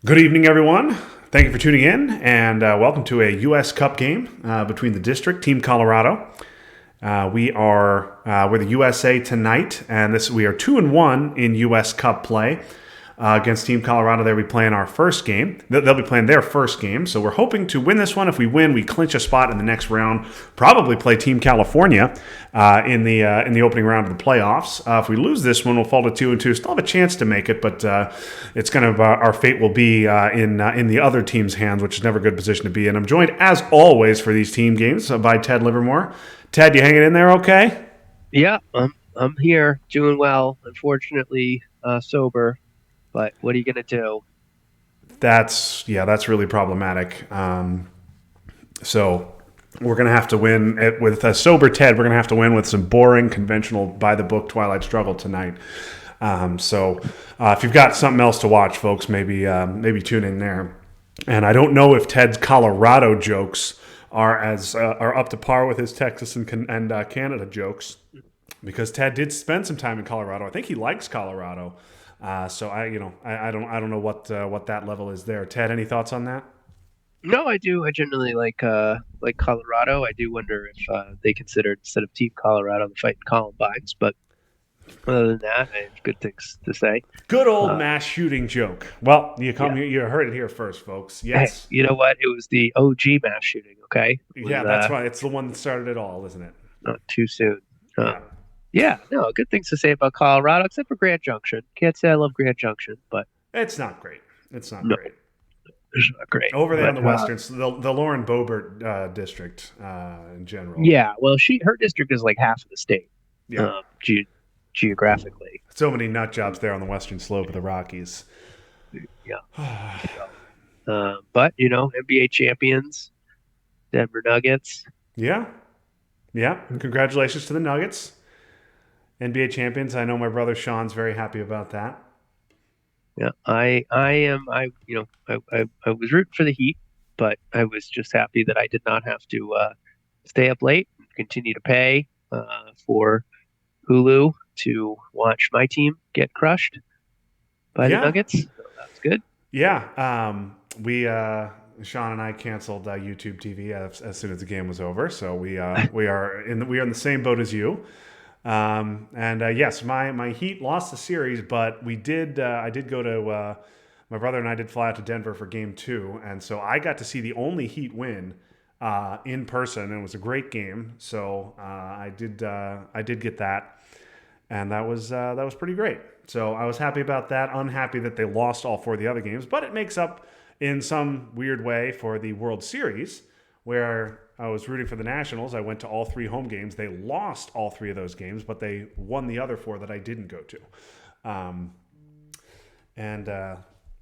Good evening, everyone. Thank you for tuning in, and welcome to a U.S. Cup game between the district, Team Colorado. We're the USA tonight, and we are 2-1 in U.S. Cup play against Team Colorado. They'll be playing our first game. They'll be playing their first game, so we're hoping to win this one. If we win, we clinch a spot in the next round. Probably play Team California in the opening round of the playoffs. If we lose this one, we'll fall to 2-2. Still have a chance to make it, but it's kind of our fate will be in the other team's hands, which is never a good position to be in. I'm joined, as always, for these team games by Ted Livermore. Ted, you hanging in there okay? Yeah, I'm here, doing well. Unfortunately, sober. But what are you gonna do? That's really problematic. So we're gonna have to win it with a sober Ted. We're gonna have to win with some boring, conventional, by the book Twilight Struggle tonight. If you've got something else to watch, folks, maybe tune in there. And I don't know if Ted's Colorado jokes are up to par with his Texas and Canada jokes, because Ted did spend some time in Colorado. I think he likes Colorado. I don't know what that level is there. Ted, any thoughts on that? No, I do. I generally like Colorado. I do wonder if they considered instead of Team Colorado the fighting Columbines. But other than that, I have good things to say. Good old Uh, mass shooting joke. Well, yeah. you heard it here first, folks. Hey, Yes, you know what? It was the OG mass shooting. Okay, it was yeah, that's right. It's the one that started it all, isn't it? not too soon. Yeah, Yeah, no, good things to say about Colorado, except for Grand Junction. Can't say I love Grand Junction, but it's not great. It's not no, great. it's not great. Over there on But the western, the Lauren Boebert district in general. yeah, well, her district is like half of the state, Yeah, um, ge- geographically. so many nut jobs there on the western slope of the Rockies. Yeah. So, but NBA champions, Denver Nuggets. Yeah, yeah. Congratulations to the Nuggets, NBA champions. I know my brother Sean's very happy about that. Yeah, I am. I was rooting for the Heat, but I was just happy that I did not have to stay up late and continue to pay for Hulu to watch my team get crushed by the Yeah, Nuggets. So that's good. yeah. We Sean and I canceled YouTube TV as soon as the game was over, so we are in the same boat as you. And yes, my Heat lost the series, but we did. I did go to my brother and I did fly out to Denver for Game Two, and so I got to see the only Heat win in person, and it was a great game. So I did get that, and that was pretty great. So I was happy about that. Unhappy that they lost all four of the other games, but it makes up in some weird way for the World Series, where I was rooting for the Nationals. I went to all three home games. They lost all three of those games, but they won the other four that I didn't go to. Um, and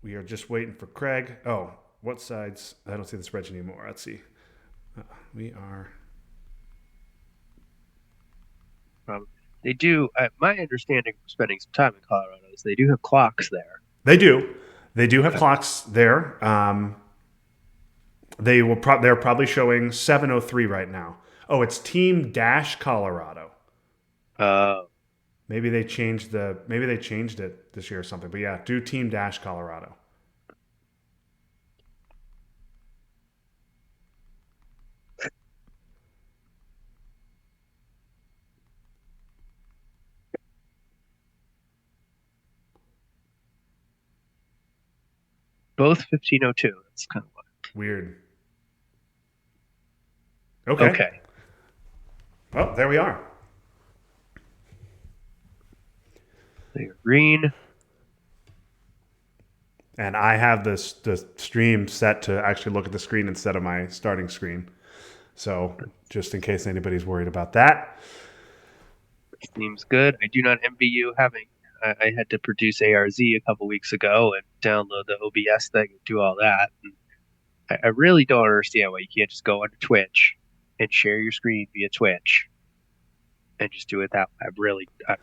We are just waiting for Craig. Oh, what sides? I don't see the spreadsheet anymore. Let's see. We are. Um, they do. My understanding from spending some time in Colorado is they do have clocks there. They do. They do have Okay. clocks there. They're probably showing 7:03 right now. Oh, it's Team Dash Colorado. Uh, Maybe they changed it this year or something. But yeah, do Team Dash Colorado. both 15:02. That's kind of what. Weird. Okay. Okay. Well, there we are. They're green. And I have the stream set to actually look at the screen instead of my starting screen. So just in case anybody's worried about that. Seems good. I do not envy you having. I had to produce ARZ a couple weeks ago and download the OBS thing and do all that. And I really don't understand why you can't just go onto Twitch and share your screen via Twitch and just do it that way. I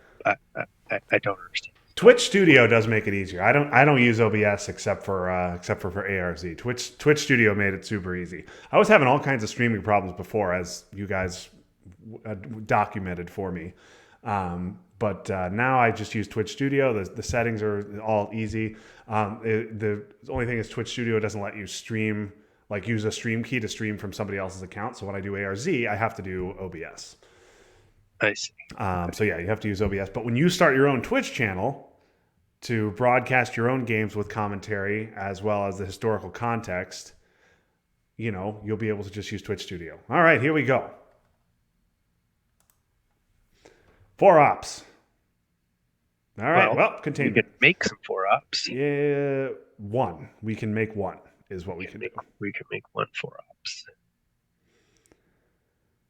don't understand. But Twitch Studio does make it easier. I don't use OBS except for ARZ. Twitch Studio made it super easy. I was having all kinds of streaming problems before, as you guys documented for me. But now I just use Twitch Studio. The settings are all easy. The only thing is Twitch Studio doesn't let you stream, like use a stream key to stream from somebody else's account. So when I do ARZ, I have to do OBS. I see. So yeah, you have to use OBS. But when you start your own Twitch channel to broadcast your own games with commentary as well as the historical context, you'll be able to just use Twitch Studio. All right, here we go. 4 ops. All right, well, continue. We could make some 4-ops. Yeah, 1. We can make 1 is what we can do. We can make 1 4-ops.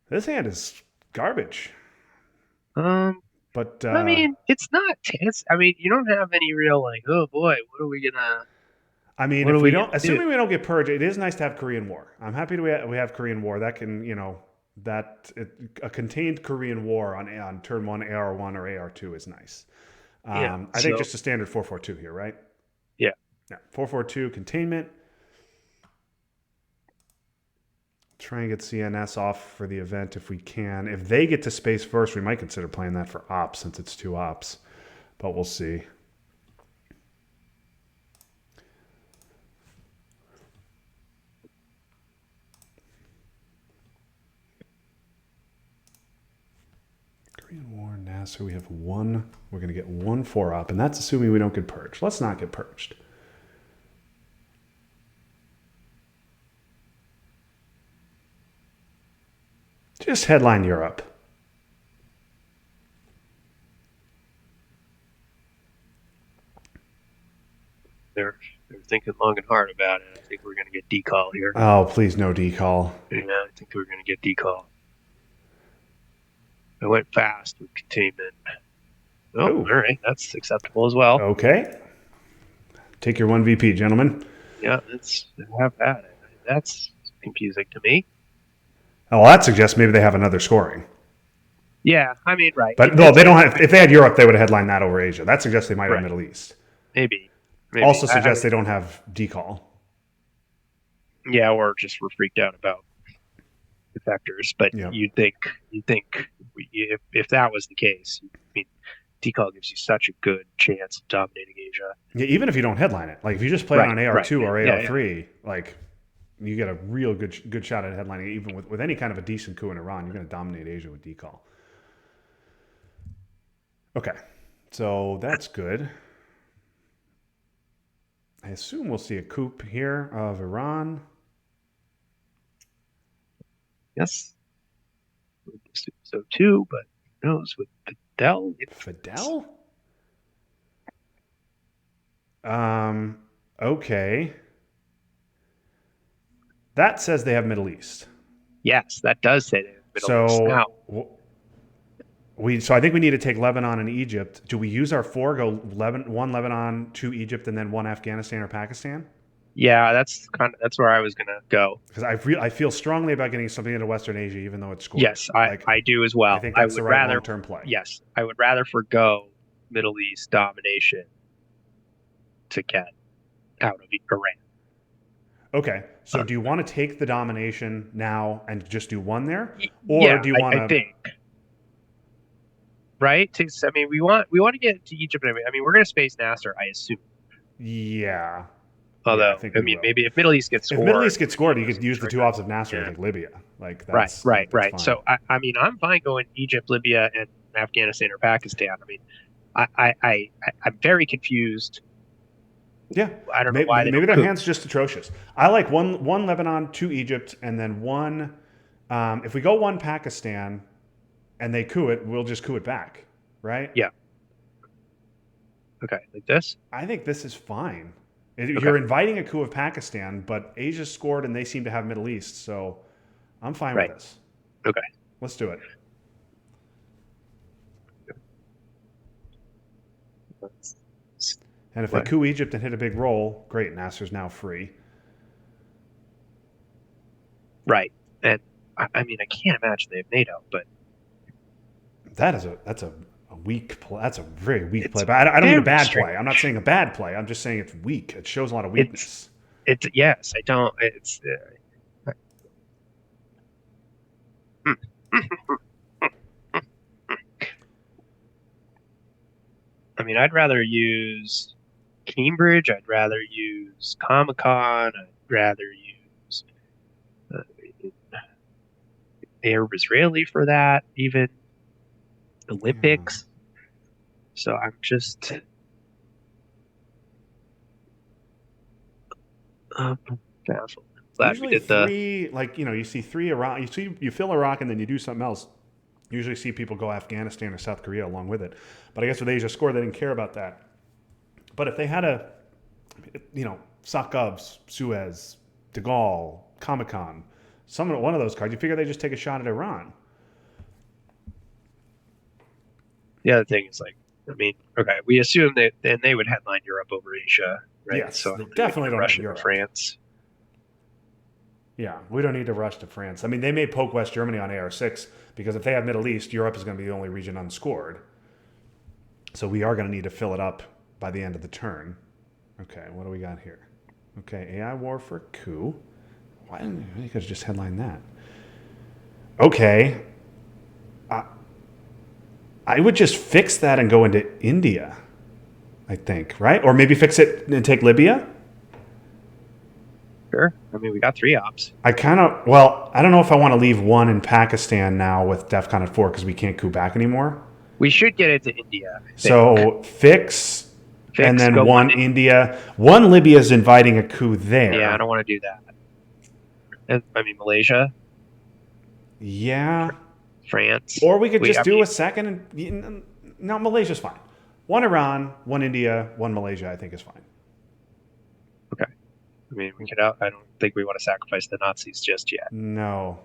This hand is garbage. But I mean, it's not. You don't have any real like, oh boy, what are we gonna? I mean, if we don't, assuming we don't get purged, it is nice to have Korean War. I'm happy we have Korean War. That can, a contained Korean War on turn 1 AR1 or AR2 is nice. I think just a standard 442 here, right? Yeah. 442 containment. Try and get CNS off for the event if we can. If they get to space first, we might consider playing that for ops since it's 2 ops. But we'll see. Korean War, NASA, we have 1. We're going to get 1 4-op, and that's assuming we don't get purged. Let's not get purged. Just headline Europe. They're thinking long and hard about it. I think we're going to get decall here. Oh, please no decall. Yeah, I think we're going to get decall. I went fast with containment. Oh, all right. That's acceptable as well. Okay. Take your 1 VP, gentlemen. Yeah, have at it. That's confusing to me. Oh, well, that suggests maybe they have another scoring. Yeah, I mean, right. But no, they don't have. If they had Europe, they would have headlined that over Asia. That suggests they might have Middle East. Maybe. Also suggests they don't have decall. Yeah, or just we're freaked out about defectors. But you'd think if that was the case, I mean, decall gives you such a good chance of dominating Asia. Yeah, even if you don't headline it, like if you just play it on AR2 or AR3, like you get a real good shot at headlining. Even with any kind of a decent coup in Iran, you're going to dominate Asia with decall. Okay, so that's good. I assume we'll see a coup here of Iran. Yes. So too, but who knows with Fidel? Fidel? Okay. That says they have Middle East. Yes, that does say they have Middle East. Now, so I think we need to take Lebanon and Egypt. Do we use our 4, go 1 Lebanon, 2 Egypt, and then 1 Afghanistan or Pakistan? Yeah, that's where I was gonna go. Because I feel strongly about getting something into Western Asia, even though it's scored. Yes, I do as well. I think that's the right long-term play. Yes, I would rather forgo Middle East domination to get out of Iran. Okay, so do you want to take the domination now and just do 1 there, or do you want to? I think. Right? I mean, we want to get to Egypt. I mean, we're going to space Nasser, I assume. Yeah. Although, I mean, maybe if Middle East gets scored. If Middle East gets scored, you could use the 2 ops of Nasser, I think Libya. Like that's right. Fine. So I mean, I'm fine going Egypt, Libya, and Afghanistan or Pakistan. I mean, I'm very confused. Yeah, I don't know why. Maybe their hand's just atrocious. I like one Lebanon, 2 Egypt, and then 1. If we go 1 Pakistan, and they coup it, we'll just coup it back, right? Yeah. Okay, like this. I think this is fine. You're inviting a coup of Pakistan, but Asia scored, and they seem to have Middle East, so I'm fine with this. Okay, let's do it. And if they coup Egypt and hit a big roll, great. Nasser's now free. Right, and I mean, I can't imagine they have NATO, but that's a weak play. That's a very weak play. But I don't mean a bad play. I'm not saying a bad play. I'm just saying it's weak. It shows a lot of weakness. Yes, I don't. It's. I mean, I'd rather use Cambridge. I'd rather use Comic Con. I'd rather use uh, Air Israeli for that, even Yeah. Olympics. So I'm just baffled. Glad we Usually did the. three, like you see three Iraq. You fill Iraq and then you do something else. You usually see people go Afghanistan or South Korea along with it. But I guess with Asia Score, they didn't care about that. But if they had Sakov, Suez, De Gaulle, Comic Con, one of those cards, you figure they just take a shot at Iran. The other thing is like, I mean, okay, we assume that then they would headline Europe over Asia, right? Yes, So I they don't think we need definitely to don't have rush into Europe. France. Yeah, we don't need to rush to France. I mean, they may poke West Germany on AR6 because if they have Middle East, Europe is going to be the only region unscored. So we are going to need to fill it up by the end of the turn. Okay, what do we got here? Okay, AI War for coup. Why didn't you could have just headlined that? Okay, I would just fix that and go into India, I think, right? Or maybe fix it and take Libya? Sure. I mean, we got 3 ops. I don't know if I want to leave one in Pakistan now with DEFCON at 4 because we can't coup back anymore. We should get into India, I think. So fix and then go one India. One Libya is inviting a coup there. Yeah, I don't want to do that. And, I mean, Malaysia, Yeah. France. Or we could just do a second. No, Malaysia's fine. One Iran, one India, one Malaysia, I think is fine. Okay. I mean, we could. I don't think we want to sacrifice the Nazis just yet. No.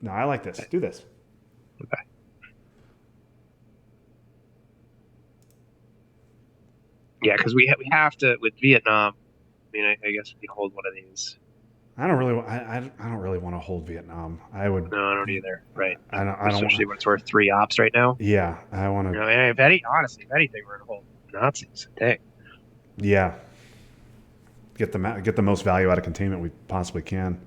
I like this. Do this. Okay. Yeah, because we have to with Vietnam. I mean, I guess we can hold one of these. I don't really want to hold Vietnam. I would. No, I don't either. Right. I don't. Especially when it's worth 3 ops right now. Yeah, I want to. You know, and honestly, if anything, we're gonna hold Nazis. Dang. Yeah. Get the most value out of containment we possibly can.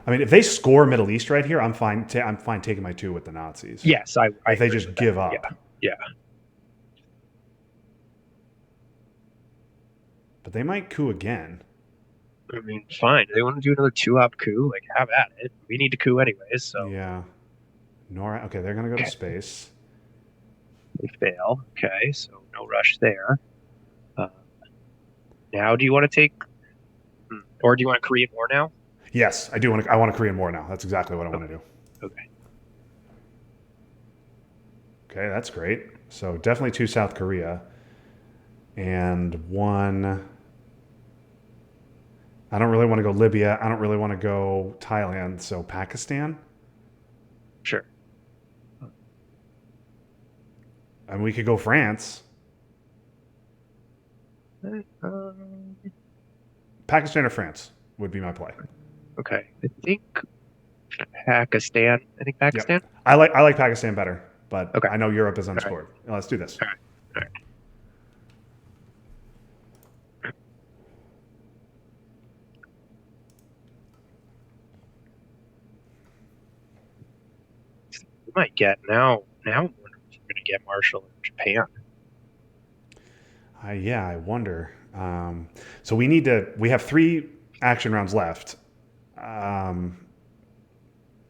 I mean, if they score Middle East right here, I'm fine. I'm fine taking my 2 with the Nazis. Yes, if they just give up. Yeah. But they might coup again. I mean, fine. They want to do another 2-op coup. Like, have at it. We need to coup anyways. So yeah. Nora. Okay, they're gonna go to space. They fail. Okay, so no rush there. Now, do you want to take, or do you want to Korean War now? Yes, I do want to. I want a Korean War now. That's exactly what I want to do. Okay. Okay, that's great. So definitely 2 South Korea, and 1. I don't really want to go Libya. I don't really want to go Thailand. So Pakistan. Sure. And we could go France. Pakistan or France would be my play. Okay, I think Pakistan. Yep. I like Pakistan better, but okay. I know Europe is unscored. Right. Let's do this. All right. We might get now. Now I'm wondering if we're going to get Marshall in Japan. Yeah, I wonder. So we have 3 action rounds left.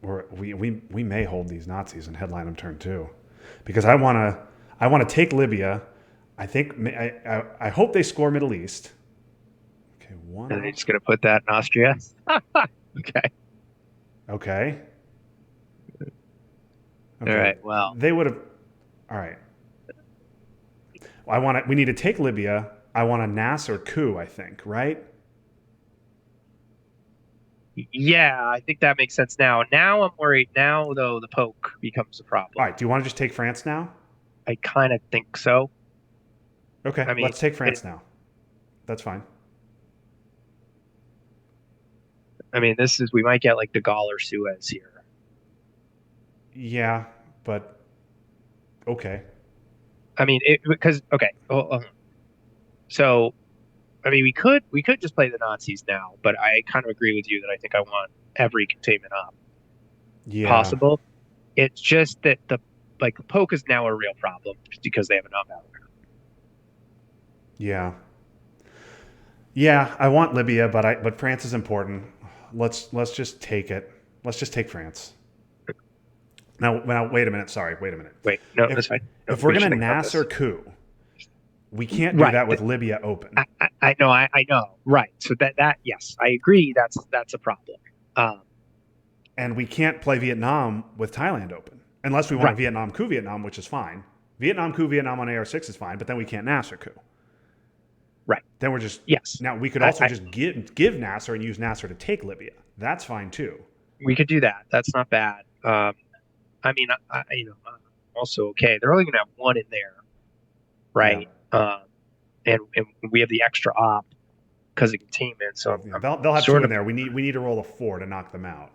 Or we may hold these Nazis and headline them turn 2, because I want to take Libya. I think I hope they score Middle East. Okay, 1. And they're just going to put that in Austria. Okay. Okay. All right. Well, they would have. All right. We need to take Libya. I want a Nasser coup, I think, right? Yeah, I think that makes sense now. Now I'm worried. Now, though, the poke becomes a problem. All right. Do you want to just take France now? I kind of think so. Okay. I mean, let's take France now. That's fine. I mean, we might get like De Gaulle or Suez here. Yeah, but okay. I mean, okay. So, I mean, we could just play the Nazis now, but I kind of agree with you that I think I want every containment up possible. It's just that like the poke is now a real problem because they have a non-battle ground. Yeah. Yeah, I want Libya, but France is important. Let's just take it. Let's just take France. Now wait a minute. Sorry, wait a minute. Wait, no, If that's fine. No, if we're we should gonna think about Nasser this. coup, we can't do Right. that with Libya open, I know. I know. Right. So that yes, I agree. That's a problem. Um, and we can't play Vietnam with Thailand open unless we want a right. Vietnam coup Vietnam, which is fine. Vietnam coup Vietnam on AR6 is fine, but then we can't Nasser coup. Right. Then we're just Yes. now we could I, also I just give Nasser and use Nasser to take Libya. That's fine too. we could do that. That's not bad. I mean, I'm also okay. They're only going to have one in there, Yeah. right? And we have the extra op because of containment. So Yeah, I'm they'll have two sort in of there. We need to roll a 4 to knock them out.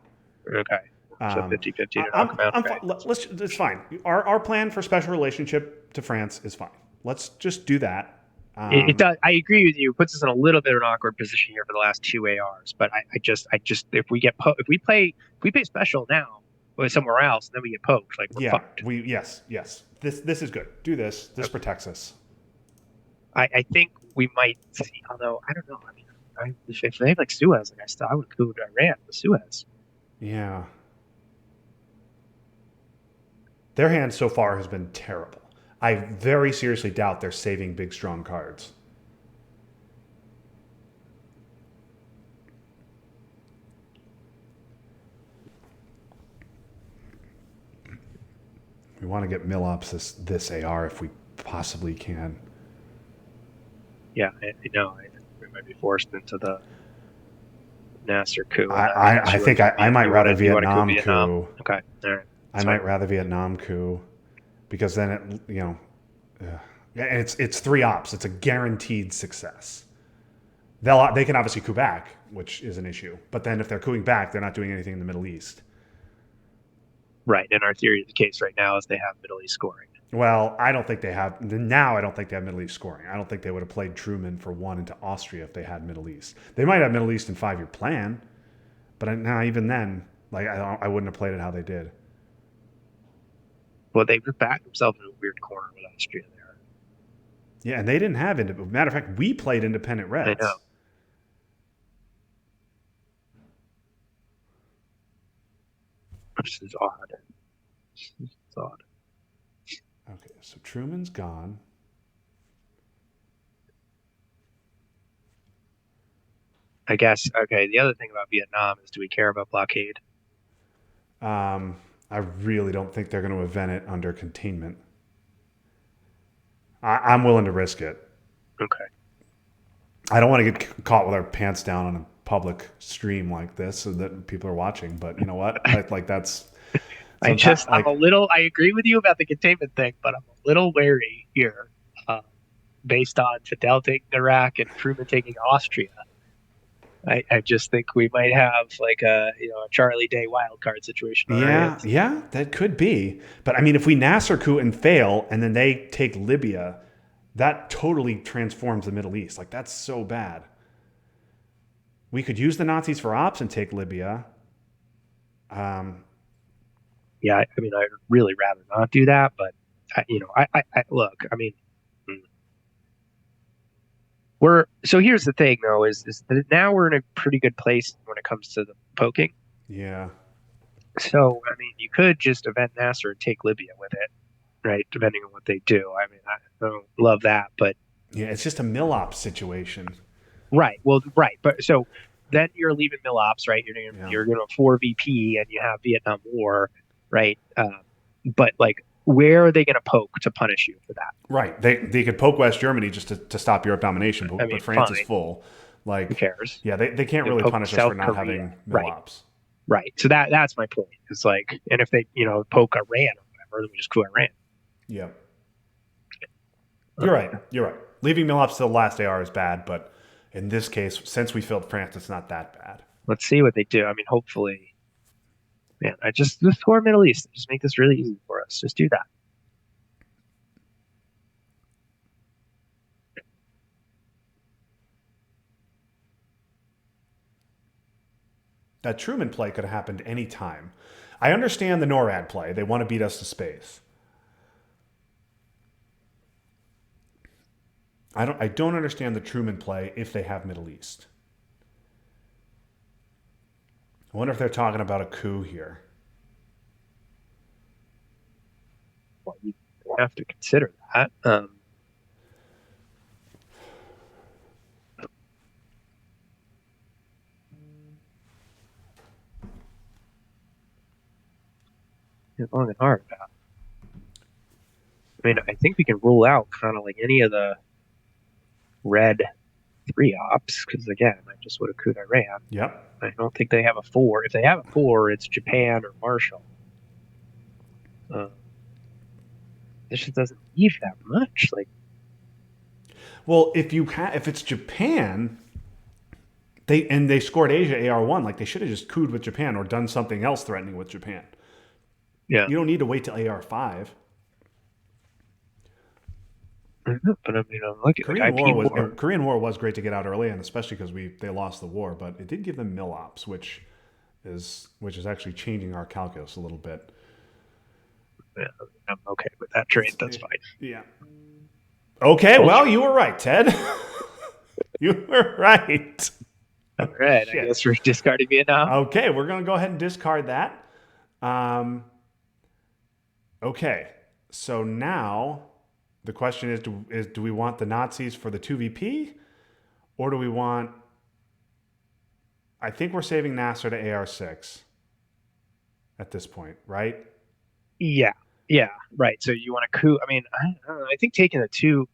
okay. So Um, 50-50 to I, knock them out. I'm Okay. let's it's fine. Our plan for special relationship to France is fine. Let's just do that. It does. I agree with you. It puts us in a little bit of an awkward position here for the last two ARs. But I just, if we get if we play special now or somewhere else, and then we get poked, like we're Yeah, fucked. yes. This is good. Do this. This Okay. protects us. I think we might see. Although I don't know. I mean, if they have like Suez, like I would coup Iran with Suez. Yeah. Their hand so far has been terrible. I very seriously doubt they're saving big strong cards. We want to get Millops this AR if we possibly can. Yeah, I know. We might be forced into the Nasser coup. I think I might rather Vietnam coup. Okay, all right. I might rather Vietnam coup because then and it's 3 ops. It's a guaranteed success. They can obviously coup back, which is an issue. But then if they're cooing back, they're not doing anything in the Middle East. Right, and our theory of the case right now is they have Middle East scoring. Well, I don't think they have now. I don't think they have Middle East scoring. I don't think they would have played Truman for 1 into Austria if they had Middle East. They might have Middle East in 5-year plan, but now even then, like I wouldn't have played it how they did. Well, they've backed themselves in a weird corner with Austria there. Yeah, and they didn't have independent. Matter of fact, we played independent Reds. I know. This is odd. It's odd. Okay, so Truman's gone. I guess. Okay. The other thing about Vietnam is, do we care about blockade? I really don't think they're going to event it under containment. I'm willing to risk it. Okay. I don't want to get caught with our pants down on a public stream like this so that people are watching. But you know what? That's. I'm a little. I agree with you about the containment thing, but I'm a little wary here, based on Fidel taking Iraq and Truman taking Austria. I just think we might have like a Charlie Day wildcard situation. Yeah, that could be. But I mean, if we Nasser coup and fail, and then they take Libya, that totally transforms the Middle East. Like that's so bad. We could use the Nazis for ops and take Libya. Yeah, I mean, I'd really rather not do that, but I look. I mean, so here's the thing though, is that now we're in a pretty good place when it comes to the poking. Yeah. So I mean, you could just event Nasser and take Libya with it, right? Depending on what they do. I mean, I don't love that, but yeah, it's just a Millops situation. Right. Well, right. But so then you're leaving Millops, right? You're going to 4 VP and you have Vietnam War, right? But like, where are they going to poke to punish you for that? Right. They could poke West Germany just to stop Europe domination, but France is full. Like, who cares? Yeah, they can't really punish us for not having Millops. Right. So that's my point. It's like, and if they poke Iran or whatever, then we just coup Iran. Yeah. You're right. Leaving Millops to the last AR is bad, but in this case, since we filled France, it's not that bad. Let's see what they do. I mean, hopefully. Man, just score Middle East. Just make this really easy for us. Just do that. That Truman play could have happened any time. I understand the NORAD play. They want to beat us to space. I don't understand the Truman play if they have Middle East. I wonder if they're talking about a coup here. Well, you have to consider that. Long and hard about. I mean, I think we can rule out kind of like any of the red 3 ops because again, I just would have could Iran. Yep. I don't think they have a 4. If they have a 4, it's Japan or Marshall. This just doesn't leave that much. Like, Well, if it's Japan, they scored Asia AR1, like they should have just cooed with Japan or done something else threatening with Japan. yeah, You don't need to wait till AR5. but I mean, I'm looking like Korean War was great to get out early, and especially because they lost the war, but it did give them mil ops, which is actually changing our calculus a little bit. Yeah, I'm okay with that trade. That's fine. Yeah. Okay, well, you were right, Ted. You were right. All right, I guess we're discarding Vietnam. Okay, we're going to go ahead and discard that. Okay, so now the question is do we want the Nazis for the 2VP, or do we want... I think we're saving Nasser to AR6 at this point, right? Yeah, right. So you want to coup? I mean, I don't know. I think taking the 2.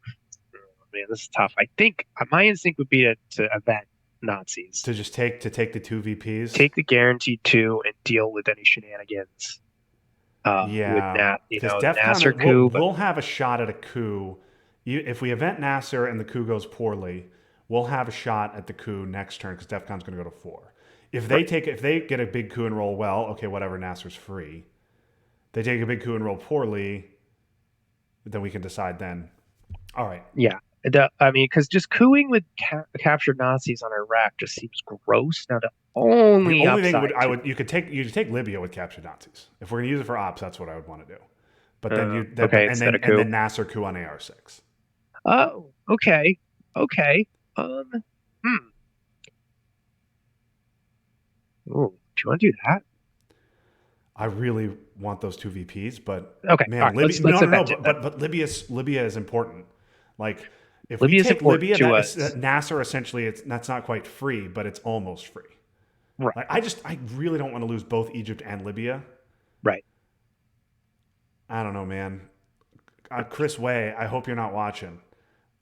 Man, this is tough. I think my instinct would be to event Nazis. To just take the 2 VPs? Take the guaranteed 2 and deal with any shenanigans. Yeah. With Nasser coup. We'll have a shot at a coup. If we event Nasser and the coup goes poorly, we'll have a shot at the coup next turn because DEF CON's going to go to 4. If they get a big coup and roll well, okay, whatever, Nasser's free. They take a big coup and roll poorly, then we can decide then. All right. Yeah. I mean, because just cooing with captured Nazis on Iraq just seems gross. Now, the only thing you could take Libya with captured Nazis. If we're gonna use it for ops, that's what I would want to do. But then and then Nasser coup on AR6. Oh, okay. Ooh, do you want to do that? I really want those 2 VPs, but okay, man, right, but Libya is important. Like if we take Libya, Nasser essentially that's not quite free, but it's almost free. Right. Like, I really don't want to lose both Egypt and Libya. Right. I don't know, man. Chris Way, I hope you're not watching.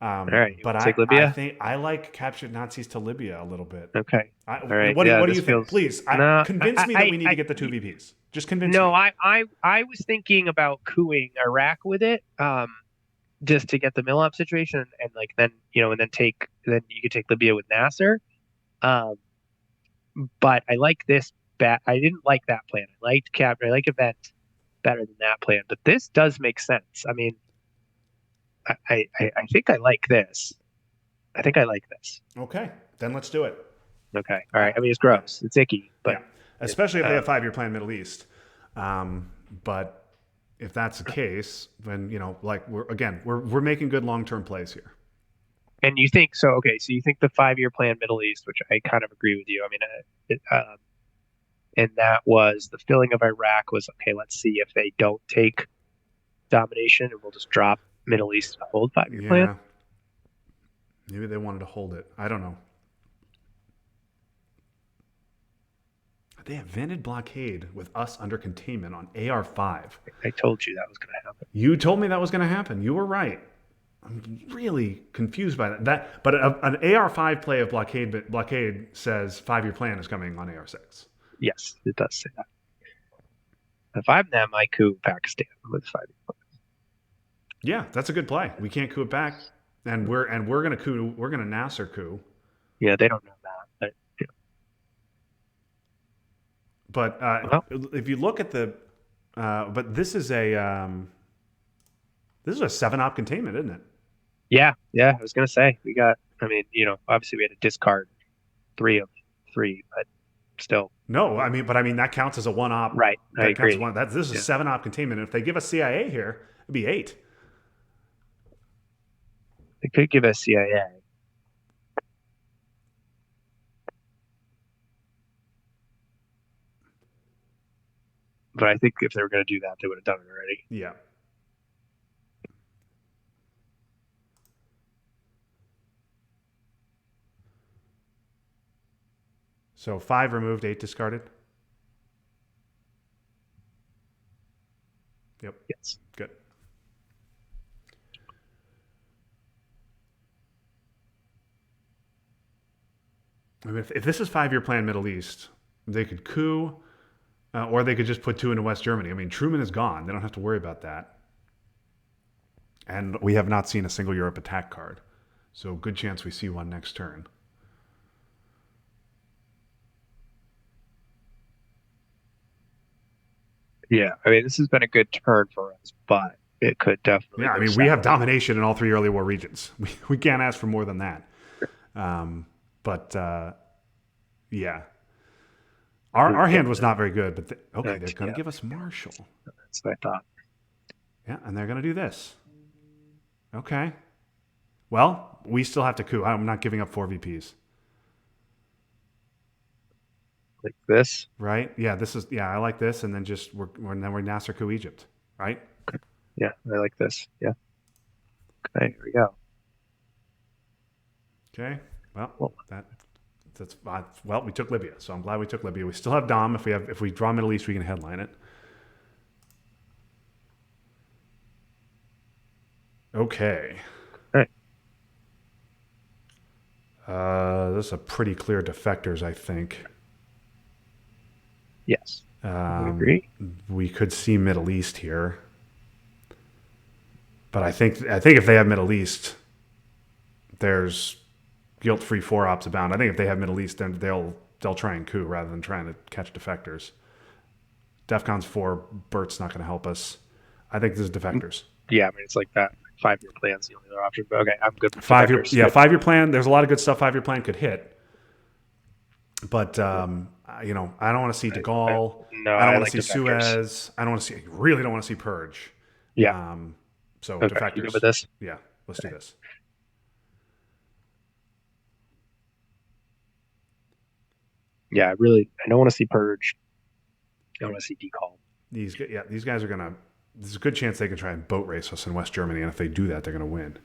All right, but Libya? I think I like captured Nazis to Libya a little bit. Okay. All right. What do you think? Please, convince me that we need to get the 2 VPs. Just convince me. No, I was thinking about cooing Iraq with it, just to get the mill up situation, and like then you could take Libya with Nasser. But I like this bet. I didn't like that plan. I like event better than that plan. But this does make sense. I mean, I think I like this. Okay, then let's do it. Okay. All right. I mean, it's gross. It's icky, but yeah. Especially if they have 5-year plan Middle East. But if that's the case, then we're making good long-term plays here. And you think so? Okay, so you think the 5-year plan Middle East, which I kind of agree with you. I mean, and that was the filling of Iraq was okay. Let's see if they don't take domination, and we'll just drop Middle East to hold 5-year plan. Maybe they wanted to hold it. I don't know. They invented blockade with us under containment on AR5. I told you that was going to happen. You told me that was going to happen. You were right. I'm really confused by that. But an AR5 play of blockade says 5-year plan is coming on AR6. Yes, it does say that. If I'm them, I coup Pakistan with 5-year plan. Yeah, that's a good play. We can't coup it back, and we're going to coup. We're going to Nasser coup. Yeah, they don't know that. But if you look at the, but this is a 7-op containment, isn't it? Yeah. I was gonna say we got. I mean, obviously we had to discard 3 of 3, but still. No, I mean that counts as a 1-op. Right. I agree. This is a 7-op containment. And if they give us CIA here, it'd be 8. They could give us CIA. But I think if they were going to do that, they would have done it already. Yeah. So 5 removed, 8 discarded. Yep. Yes. Good. I mean, if this is 5-year plan Middle East, they could coup, or they could just put 2 into West Germany. I mean, Truman is gone. They don't have to worry about that. And we have not seen a single Europe attack card. So good chance we see one next turn. Yeah, I mean, this has been a good turn for us, but it could definitely. Yeah, I mean, we have domination in all 3 early war regions. We can't ask for more than that. But yeah, our hand was not very good. But they're going to give us Marshall. That's what I thought. Yeah, and they're going to do this. Okay. Well, we still have to coup. I'm not giving up 4 VPs. Like this, right? Yeah, this is I like this, and then just we're Nasser coup Egypt, right? Yeah, I like this. Yeah. Okay, here we go. Okay. Well, that's well, we took Libya, so I'm glad we took Libya. We still have Dom. If we draw Middle East, we can headline it. Okay. Right. This is a pretty clear defectors, I think. Yes. I agree. We could see Middle East here, but I think if they have Middle East, there's guilt-free 4-ops abound. I think if they have Middle East, then they'll try and coup rather than trying to catch defectors. DEFCON's 4, Bert's not going to help us. I think this is defectors. Yeah, I mean, it's like that 5-year plan's the only other option. But okay, I'm good with 5-year. Yeah, 5-year plan. There's a lot of good stuff 5-year plan could hit. But I don't want to see De Gaulle. I don't want to see Suez. I don't want to see. I really don't want to see Purge. Yeah. So okay, defectors. You good with this? Yeah. Let's do this. Yeah, I don't want to see Purge. I want to see De Gaulle. These guys are gonna. There's a good chance they can try and boat race us in West Germany, and if they do that, they're gonna win.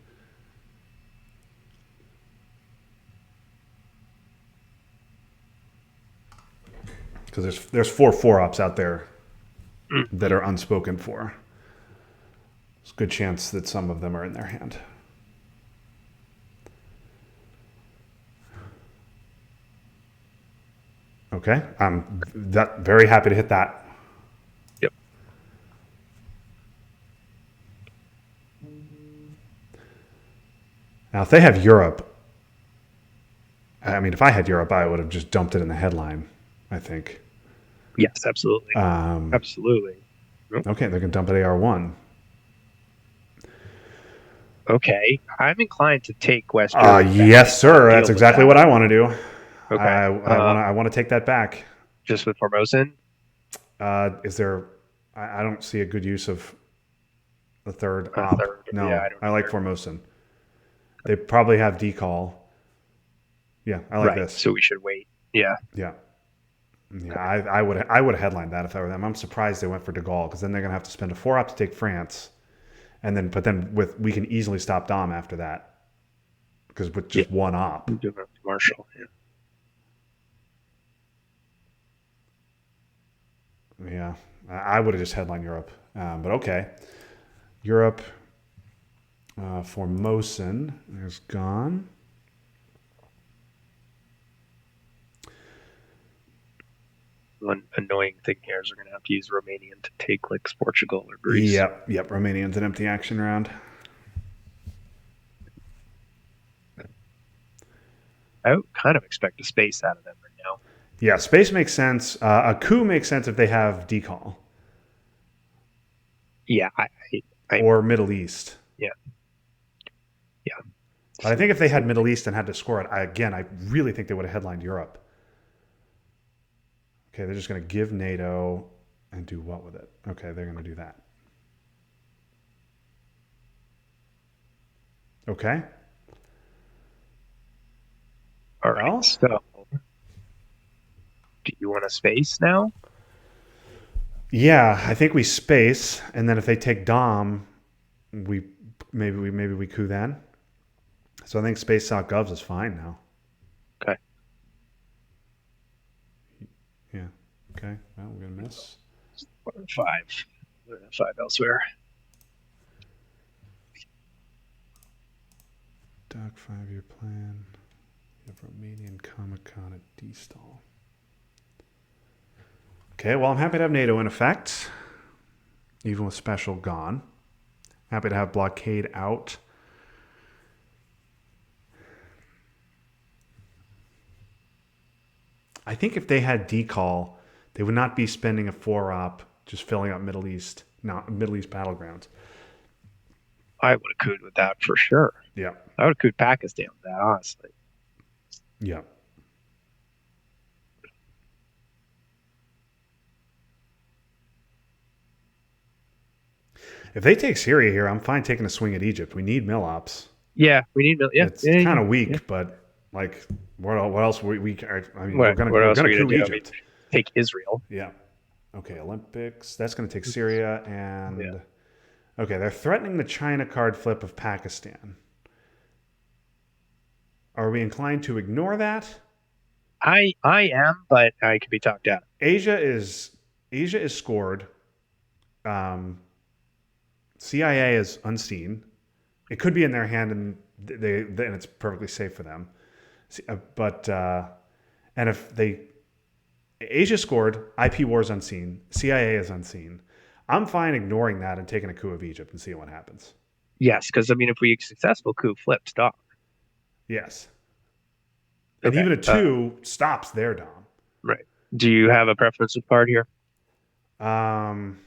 Because there's 4 4-ops out there that are unspoken for. There's a good chance that some of them are in their hand. Okay, I'm very happy to hit that. Yep. Now, if they have Europe, I mean, if I had Europe, I would have just dumped it in the headline, I think. Yes, absolutely. Absolutely. Okay, they're going to dump it AR1. Okay, I'm inclined to take West. Yes, sir. That's exactly what I want to do. Okay. I want to take that back. Just with Formosan? Is there? I don't see a good use of the third. No, yeah, I like Formosan. They probably have decal. Yeah, I like this. So we should wait. Yeah. Yeah. Yeah, I would have headlined that if I were them. I'm surprised they went for De Gaulle because then they're gonna have to spend a 4-op to take France, and then we can easily stop Dom after that because with just 1 op. Marshall. Yeah. Yeah, I would have just headlined Europe, but okay. Europe, Formosan is gone. One annoying thing here is we're going to have to use Romanian to take like Portugal or Greece. Yep. Romanian's an empty action round. I kind of expect a space out of them right now. Yeah, space makes sense. A coup makes sense if they have decal. Yeah, or Middle East. Yeah. But I think if they had Middle East and had to score it, I really think they would have headlined Europe. Okay, they're just going to give NATO and do what with it? Okay, they're going to do that. Okay. All right. Well, So, do you want a space now? yeah, I think we space, and then if they take Dom, we maybe we coup then. So I think space.govs is fine now. Okay. Yeah. Okay. Well, we're gonna miss. Five. Five elsewhere. Doc 5-year plan. You have Romanian Comic Con at D-Stall. Okay, well, I'm happy to have NATO in effect, even with special gone. Happy to have blockade out. I think if they had decall, they would not be spending a 4-op just filling up Middle East, not Middle East battlegrounds. I would have cooed with that for sure. Yeah. I would have cooed Pakistan with that, honestly. Yeah. If they take Syria here, I'm fine taking a swing at Egypt. We need Millops. Yeah, we need. Yeah, It's yeah, kind yeah, of yeah. weak, but like, what else? I mean, What? What we're else are gonna we gonna coup do? I mean, Egypt. take Israel. Yeah. Okay. Olympics. That's gonna take Syria Yeah. and okay. They're threatening the China card flip of Pakistan. Are we inclined to ignore that? I am, but I could be talked out. Asia is scored. Um, CIA is unseen. It could be in their hand, and and it's perfectly safe for them. But and if they Asia scored, IP war is unseen, CIA is unseen. I'm fine ignoring that and taking a coup of Egypt and seeing what happens. Yes, because I mean, if we successful coup, flip, stop. Yes, and Okay. even a two stops their dom. Right. Do you have a preference with card here? Um,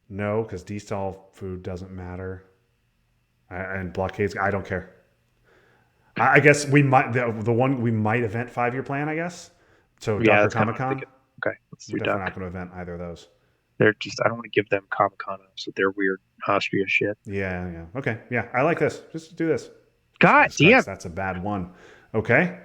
no, because D-stall food doesn't matter, and blockades. I don't care. I guess we might the one we might event 5-year plan. I guess so. Yeah, Docker that's kind of Comic what I'm Con. thinking. Okay, let's We're do definitely duck. not going to event either of those. They're just I don't want to give them Comic Con with their weird Austria shit. Yeah, yeah. Okay, yeah. I like this. Just do this. God damn. That's a bad one. Okay.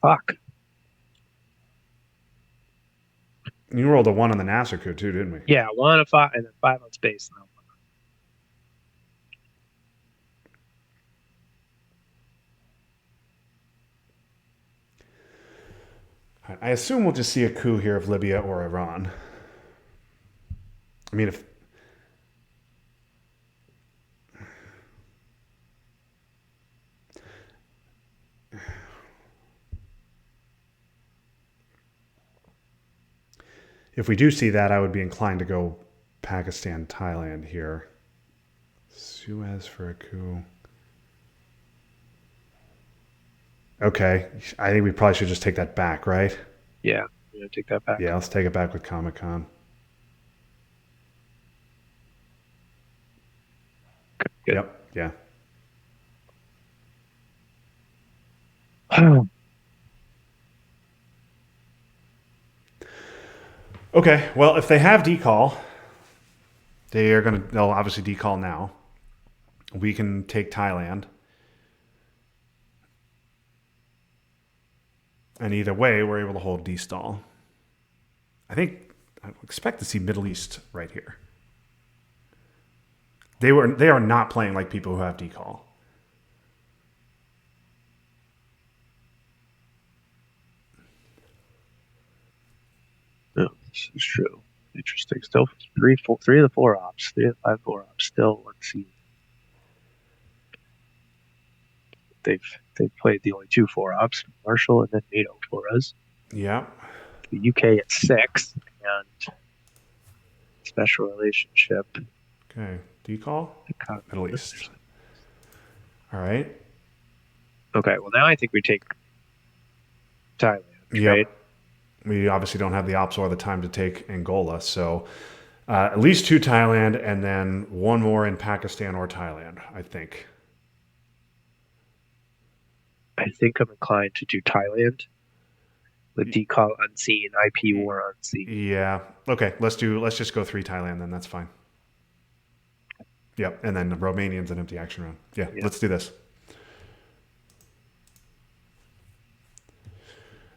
Fuck. You rolled a 1 on the Nasser coup too, didn't we? Yeah, 1 of 5 and then 5 on space. No. I assume we'll just see a coup here of Libya or Iran. I mean, if we do see that, I would be inclined to go Pakistan, Thailand here. Suez for a coup. Okay, I think we probably should just take that back, right? Yeah, I'm gonna take that back. Yeah, let's take it back with Comic Con. Good. Yep, yeah. Okay, well, if they have decall, they'll obviously decall now. We can take Thailand. And either way, we're able to hold D-stall. I expect to see Middle East right here. They are not playing like people who have decall. No, this is true. Interesting. Still three of the 4 ops, 3 of the 5 4 ops. Still, let's see. They've played the only 2 4 ops, Marshall and then NATO for us. Yeah. The UK at 6 and special relationship. Okay. Decall? Middle East. All right. Okay. Well, now I think we take Thailand. Yep. Right? We obviously don't have the ops or the time to take Angola, so at least 2 Thailand, and then 1 more in Pakistan or Thailand, I think. I think I'm inclined to do Thailand. with decal unseen, IP war unseen. Yeah. Okay. Let's just go 3 Thailand then. That's fine. Yep. And then Romanian's an empty action round. Yeah. Yeah. Let's do this.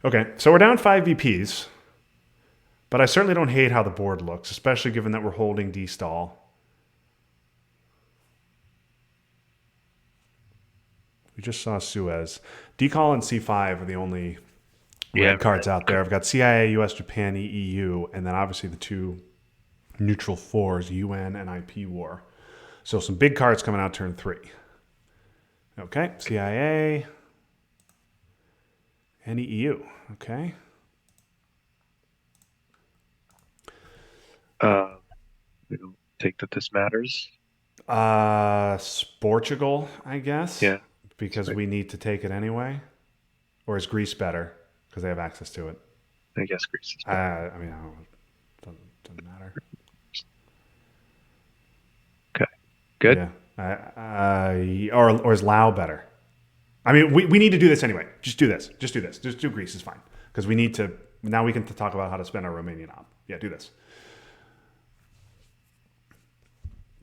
Okay. So we're down 5 VPs, but I certainly don't hate how the board looks, especially given that we're holding D-stall. We just saw Suez. Decall and C5 are the only red cards out there. I've got CIA, US, Japan, EU, and then obviously the 2 neutral 4s, UN and IP war. So some big cards coming out turn 3. Okay, CIA and EU. Okay. We don't think that this matters. Portugal, I guess. Yeah. Because we need to take it anyway. Or is Greece better because they have access to it? I guess Greece is better. I mean, doesn't matter. Okay. Good. Yeah. Or is Lao better? I mean, we need to do this anyway. Just do this. Just do this. Just do Greece is fine because we need to. Now we can talk about how to spend our Romanian op. Yeah, do this.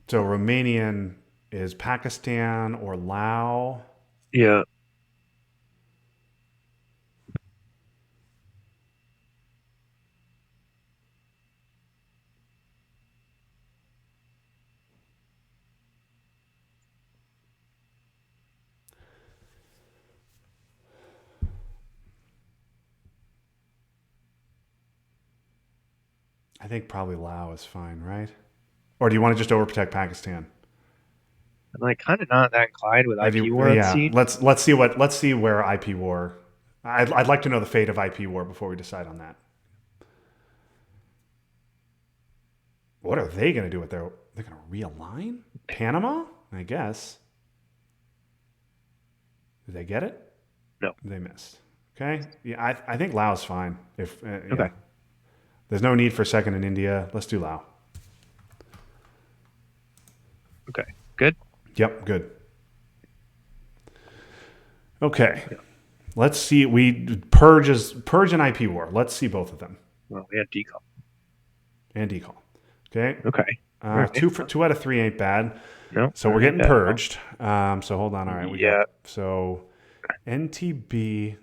So Romanian is Pakistan or Lao. Yeah. I think probably Lao is fine, right? Or do you want to just overprotect Pakistan? I'm like kind of not that inclined with IP war unseen. Let's see where IP war. I'd like to know the fate of IP war before we decide on that. What are they going to do with their? They're going to realign Panama, I guess. Did they get it? No, they missed. Okay, yeah, I think Lao's fine. If okay, there's no need for second in India, let's do Lao. Okay, good. Yep, good. Okay, yeah. Let's see. Purge and IP war. Let's see both of them. Well, we had decal and decal. Okay. Okay. Right. 2 out of 3 ain't bad. No. So we're getting purged. So hold on. All right. We got so NTB,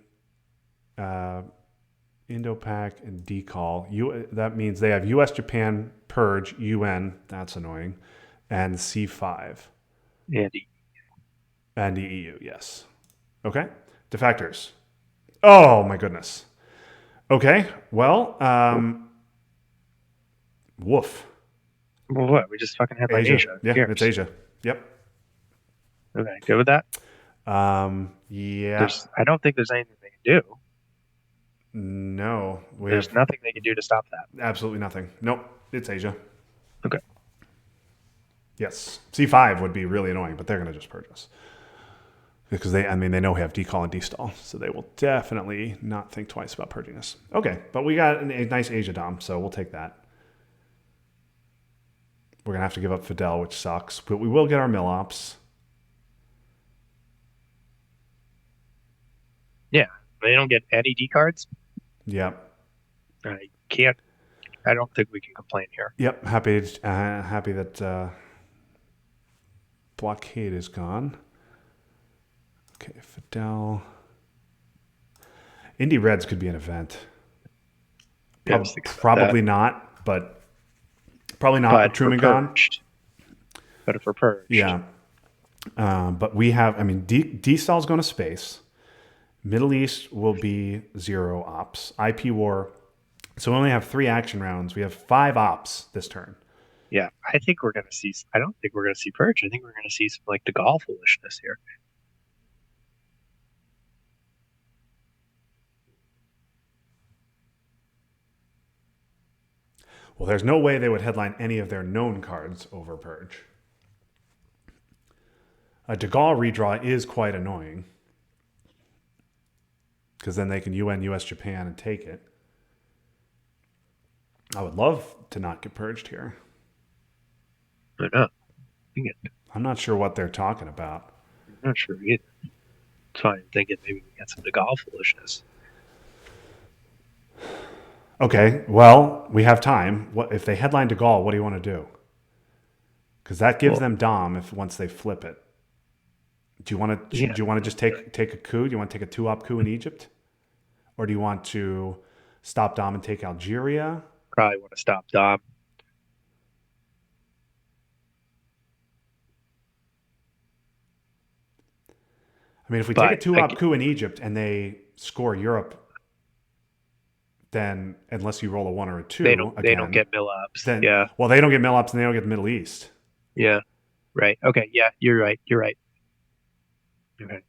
Indo-Pac, and decal. That means they have US, Japan, purge, UN. That's annoying, and C5. And the EU. Yes. Okay. Defectors. Oh my goodness. Okay. Well. Woof. Well, what? We just fucking had Asia. Yeah, it's Asia. Yep. Okay, good with that? Yeah. I don't think there's anything they can do. No. There's nothing they can do to stop that. Absolutely nothing. Nope. It's Asia. Okay. Yes. C5 would be really annoying, but they're going to just purge us. Because they know we have decall and destall, so they will definitely not think twice about purging us. Okay, but we got a nice Asia dom, so we'll take that. We're going to have to give up Fidel, which sucks, but we will get our mill ops. Yeah, they don't get any D cards. Yep. I don't think we can complain here. Yep, happy that blockade is gone. Okay, Fidel. Indy Reds could be an event. Probably not, but probably not with Truman gone. But if we're purged. Yeah. But we have, D-Stall's going to space. Middle East will be 0 ops. IP war. So we only have 3 action rounds. We have 5 ops this turn. Yeah, I don't think we're going to see purge. I think we're going to see some like DeGaulle foolishness here. Well, there's no way they would headline any of their known cards over purge. A DeGaulle redraw is quite annoying. Because then they can UN, US, Japan and take it. I would love to not get purged here. I know. I'm not sure what they're talking about. I'm not sure either. That's why I'm thinking maybe we get some DeGaulle foolishness. Okay, well, we have time. What if they headline to Gaul? What do you want to do? Because that gives Well, them Dom if once they flip it. Do you want to? yeah, Do you want to just take a coup? Do you want to take a two-op coup in Egypt, or do you want to stop Dom and take Algeria? probably want to stop Dom. I mean, if we take a But two-op coup in Egypt and they score Europe, then unless you roll a one or a two they don't again, get mill ups. then Yeah, well, they don't get mill ups and they don't get the Middle East. yeah, right. Okay, yeah, you're right. You're right. Okay.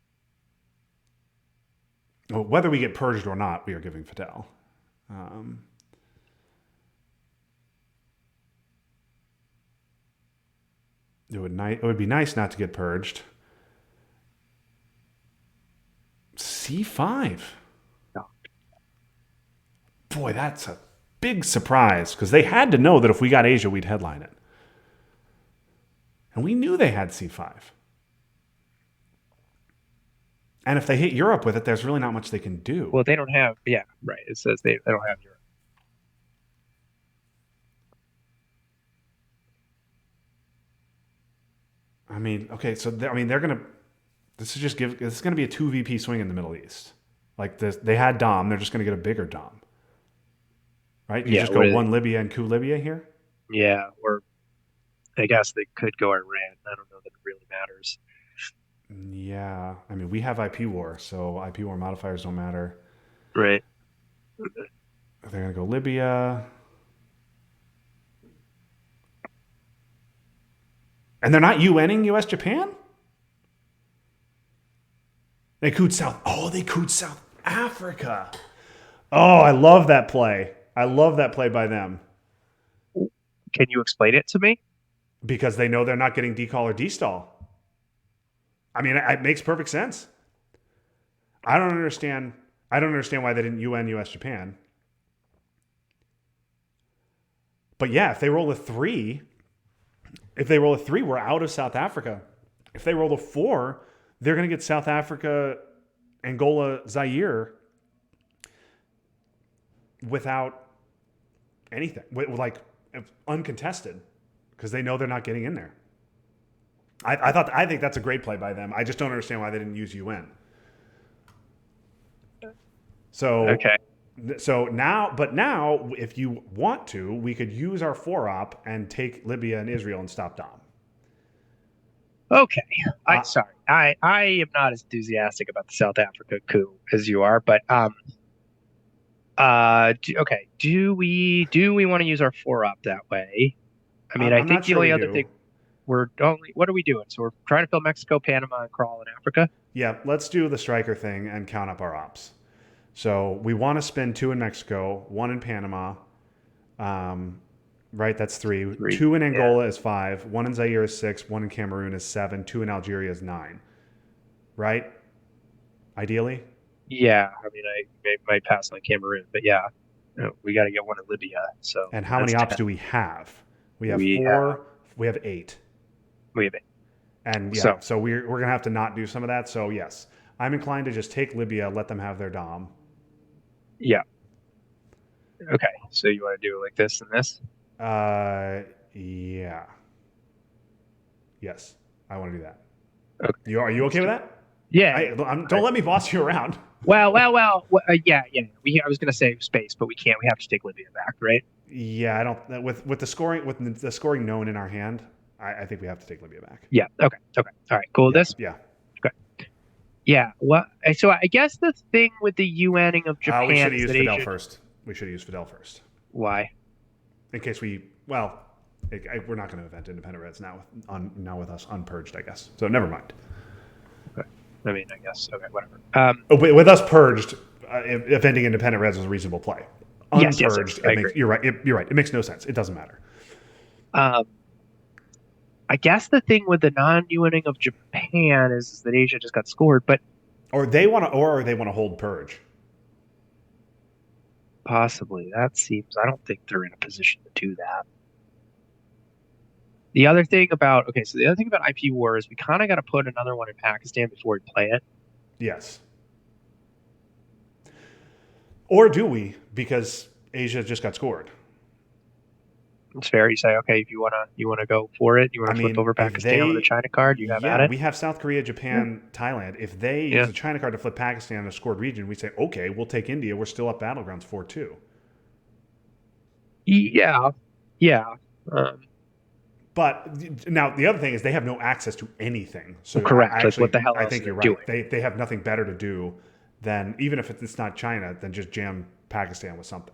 Well, whether we get purged or not, we are giving Fidel. Um, it would be nice not to get purged. C5. No. Boy, that's a big surprise because they had to know that if we got Asia, we'd headline it. And we knew they had C5. And if they hit Europe with it, there's really not much they can do. Well, they don't have. Yeah, right. It says they don't have Europe. I mean, okay, so they're gonna. This is just give. This is gonna be a two VP swing in the Middle East. Like this, they had Dom. They're just gonna get a bigger Dom, right? You Yeah, just go one Libya and coup Libya here. yeah, or I guess they could go Iran. I don't know that it really matters. Yeah, I mean we have IP war, so IP war modifiers don't matter. Right. They're gonna go Libya, and they're not UNing US Japan. They cooed South. Oh, they cooed South Africa. Oh, I love that play. I love that play by them Can you explain it to me? because they know they're not getting decall or destall. I mean, it makes perfect sense. I don't understand. I don't understand why they didn't UN US Japan. But yeah, if they roll a three, we're out of South Africa. If they roll a four, they're going to get South Africa, Angola, Zaire without anything, like uncontested, because they know they're not getting in there. I think that's a great play by them. I just don't understand why they didn't use UN. So Okay. now, if you want to, we could use our four op and take Libya and Israel and stop Dom. Okay. Uh, Sorry. I am not as enthusiastic about the South Africa coup as you are, but okay. Do we want to use our four op that way? I mean, I I'm think not the sure only we other do. thing what are we doing? So we're trying to fill Mexico, Panama, and crawl in Africa. Yeah, let's do the striker thing and count up our ops. So we want to spend two in Mexico, one in Panama. Right, that's three. Three. Two in Yeah. Angola is five. One in Zaire is six. One in Cameroon is seven. Two in Algeria is nine. Right? Ideally. Yeah. I mean, might pass on Cameroon, but yeah, we got to get one in Libya. So And how that's many ops 10. do we have? We have We have four. We have eight. we have it. And So yeah, so we're gonna have to not do some of that. So yes, I'm inclined to just take Libya, let them have their Dom. yeah. Okay. So you want to do it like this and this? Yeah. Yes, I want to do that. Okay. Are you Let's okay with do that? Yeah. Don't let me boss you around. Well. Yeah. I was gonna say space, but we can't. We have to take Libya back, right? Yeah, I don't. With the scoring known in our hand, I think we have to take Libya back. Yeah. Okay. All right. Cool. Yeah, This. yeah. Okay. Yeah. What? So I guess the thing with the UNing of We should Japan have is used that Fidel Asia. first. We should have used Fidel first, Why? in case we're not going to event independent Reds now with us unpurged, I guess. So never mind. Okay. I mean, I guess. Okay. Whatever. With us purged, eventing independent Reds was a reasonable play. Yes. Unpurged, I agree. you're right. You're right. It makes no sense. It doesn't matter. I guess the thing with the non-UNing of Japan is that Asia just got scored, but Or they want to hold purge. possibly that seems. I don't think they're in a position to do that. The other thing about IP war is we kind of got to put another one in Pakistan before we play it. Yes. Or do we? Because Asia just got scored. It's fair. You say, okay, if you wanna go for it, you I wanna flip mean, over if Pakistan with a China card, you have at yeah, it. we have South Korea, Yeah. Japan, Thailand. If they use Yeah. a China card to flip Pakistan in a scored region, we say, okay, we'll take India. We're still up battlegrounds 4-2. Yeah. Yeah. Um, But now the other thing is they have no access to anything. So correct. Like, what the hell I else think are you're they right. doing? They have nothing better to do than, even if it's not China, than just jam Pakistan with something.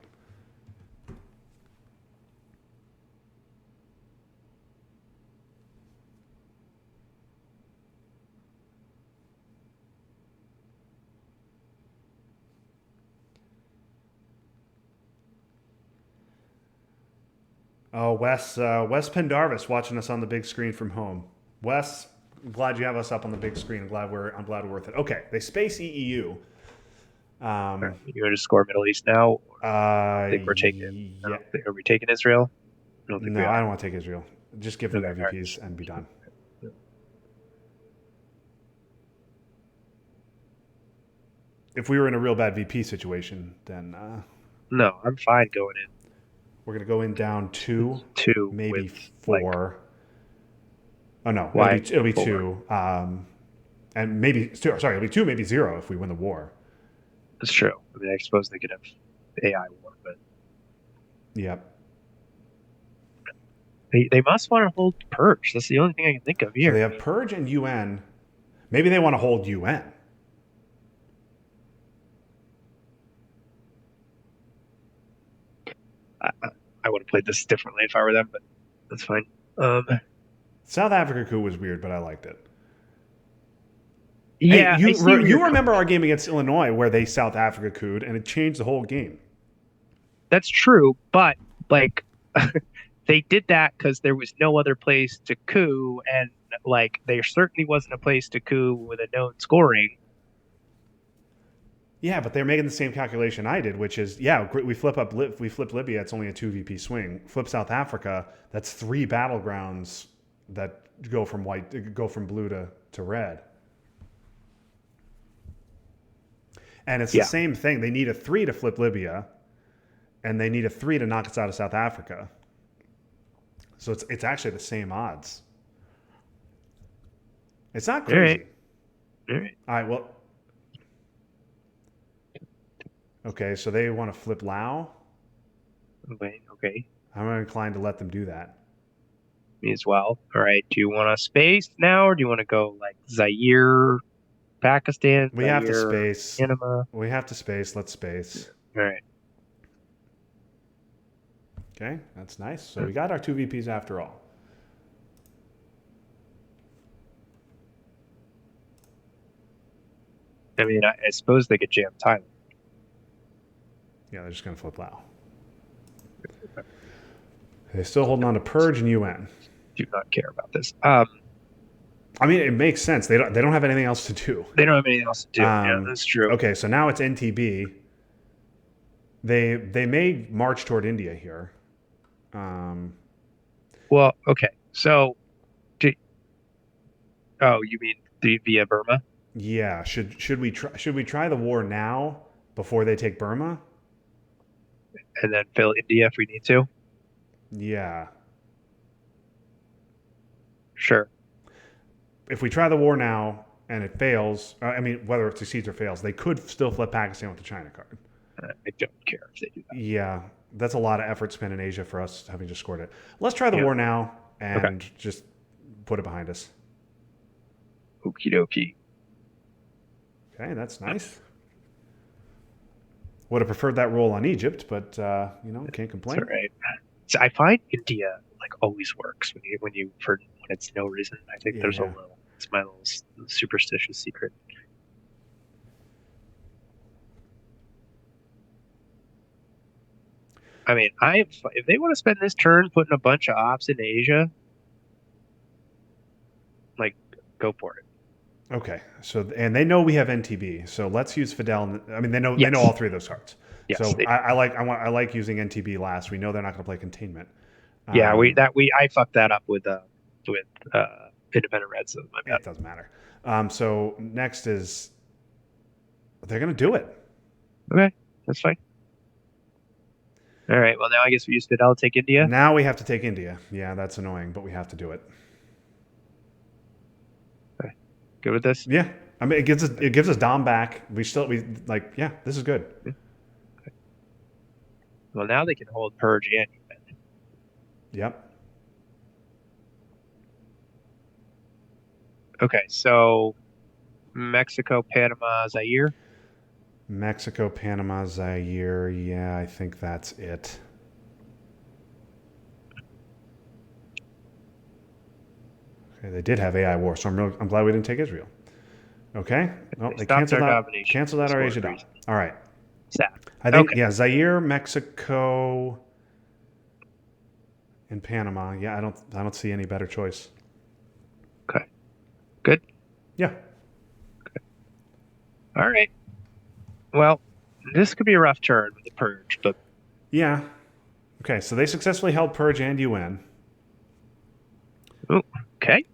Oh, Wes Pendarvis watching us on the big screen from home. Wes, I'm glad you have us up on the big screen. I'm glad we're worth it. Okay, they space EEU. All right, Um, you want to score Middle East now? I think we're taking. I yeah, don't think, are we taking Israel? I don't think we no, I are. don't want to take Israel. Just give them Okay. their All right. VPs and be done. If we were in a real bad VP situation, then No, I'm fine going we're gonna go in down in 2, two maybe with like 4. Oh no, why it'll be four. 2, and maybe sorry, it'll be 2, maybe 0 if we win the war. That's true. I mean, I suppose they could have AI war, but Yep. they must want to hold Purge. That's the only thing I can think of So here. they have Purge and UN. Maybe they want to hold UN. I would have played this differently if I were them, but that's fine. Um, South Africa coup was weird, but I liked it. Hey, yeah, I see where you're you coming. remember our game against Illinois where they South Africa couped and it changed the whole game. That's true, but like they did that because there was no other place to coup, and like there certainly wasn't a place to coup with a known scoring. Yeah, but they're making the same calculation I did, which is we flip Libya, it's only a 2 VP swing. Flip South Africa, that's 3 battlegrounds that go from blue to red. And it's the Yeah, same thing. They need a 3 to flip Libya, and they need a 3 to knock us out of South Africa. So it's actually the same odds. It's not all right, crazy. all right. All right, well, okay, so they want to flip Lao. Okay. I'm inclined to let them do that. Me as well. All right. Do you want to space now, or do you want to go like Zaire, Pakistan, We have to Zaire, space. Panama? We have to space. Let's space. All right. Okay, that's nice. So we got our 2 VPs after all. I mean, I suppose they could jam Thailand. Yeah, they're just going to flip Lao. They're still holding on to Purge and UN. Do not care about this. I mean, it makes sense. They don't have anything else to do. They don't have anything else to do. Yeah, that's true. Okay, so now it's NTB. They may march toward India here. Well, okay. So, oh, you mean via Burma? Yeah, should we try the war now before they take Burma? And then fill India if we need to? Yeah. Sure. If we try the war now and it fails, I mean, whether it succeeds or fails, they could still flip Pakistan with the China card. I don't care if they do that. Yeah, that's a lot of effort spent in Asia for us having just scored it. Let's try the war now and just put it behind us. Okie dokie. Okay, that's nice. Would have preferred that role on Egypt, but can't complain. That's all right. So I find India like always works when it's no reason. I think there's a little. It's my little superstitious secret. I mean, if they want to spend this turn putting a bunch of ops in Asia, like, go for it. Okay, so and they know we have NTB, so let's use Fidel. I mean, they know Yes. all 3 of those cards. Yes, so they do. I like using NTB last. We know they're not going to play containment. Yeah, I fucked that up with Independent Reds. So my bad. It doesn't matter. So next is they're going to do it. Okay, that's fine. All right. Well, now I guess we used it. I'll take India. Now we have to take India. Yeah, that's annoying, but we have to do it. Okay. Good with this? Yeah, I mean it gives us Dom back. We like yeah, this is good. Yeah. Okay. Well, now they can hold Purge and UN. Yep. Okay. So Mexico, Panama, Zaire. Mexico, Panama, Zaire. Yeah, I think that's it. Okay, they did have AI war, so I'm glad we didn't take Israel. Okay. Well, They they stopped our domination canceled for out this our one Asia Dom. reason. All right. Sad. I think Okay. yeah, Zaire, Mexico, and Panama. Yeah, I don't see any better choice. Okay. Good. Yeah. All right. Well, this could be a rough turn with the Purge, but Yeah. Okay, so they successfully held Purge and UN. ooh, okay.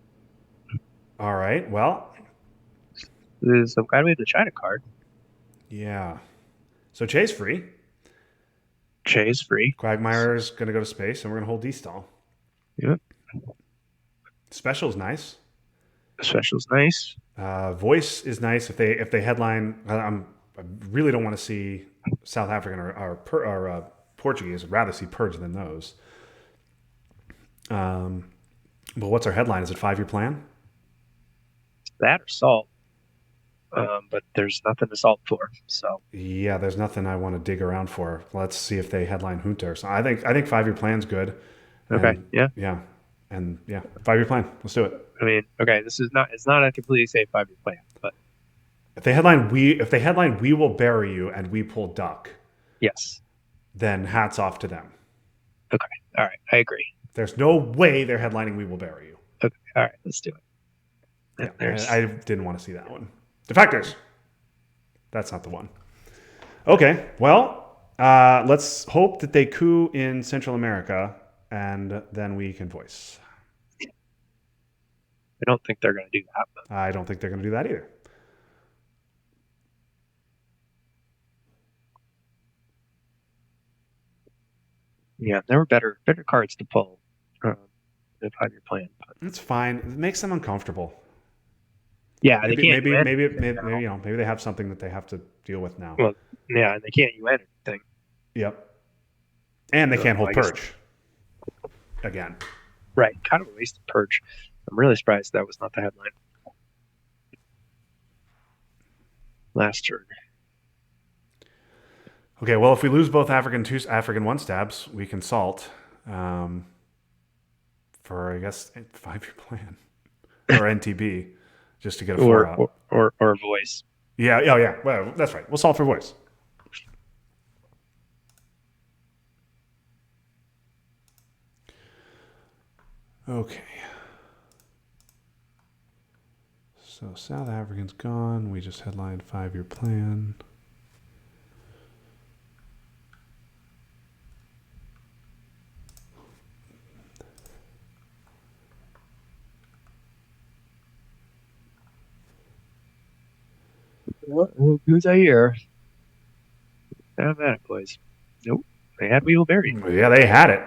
All right. Well, I'm glad we have the China card. yeah. So Che's free. Che's free. Quagmire's going to go to space, and we're going to hold D-Stall. Yep. Special's nice. Special's nice. Voice is nice if they headline. I really don't want to see South African or Portuguese. I'd rather see Purge than those. But what's our headline? Is it 5-year plan? That or salt. But there's nothing to salt for. So Yeah, there's nothing I want to dig around for. Let's see if they headline Junta or something. I think 5-year plan's good. okay. And Yeah. yeah, and yeah, 5-year plan. Let's do it. I mean, okay, this is not it's not a completely safe 5-year plan, but If they headline we will bury you and we pull duck, yes. then hats off to them. Okay. All right. I agree. There's no way they're headlining we will bury you. Okay. All right, let's do it. Yeah, There's I didn't want to see that one. Defectors. That's not the one. Okay, well, let's hope that they coup in Central America, and then we can voice. I don't think they're gonna do that, but I don't think they're going to do that either. yeah, there were better cards to pull the 5-year plan. But It's fine. It makes them uncomfortable. yeah, they Maybe can't maybe UN maybe anything maybe, now. maybe you know maybe they have something that they have to deal with now. Well, yeah, and they can't UN anything. Yep. And they So, can't hold I guess- Purge again. Right. Kind of a wasted Purge. I'm really surprised that was not the headline. Last turn. Okay, well, if we lose both African one stabs, we can salt for I guess 5-year plan or NTB just to get a 4 out. Or voice. Yeah, oh yeah. Well, that's right. We'll salt for voice. Okay. So South African's gone. We just headlined 5-year plan. Who's I here? Automatic boys. Nope. They had We Will Bury You. Yeah, they had it.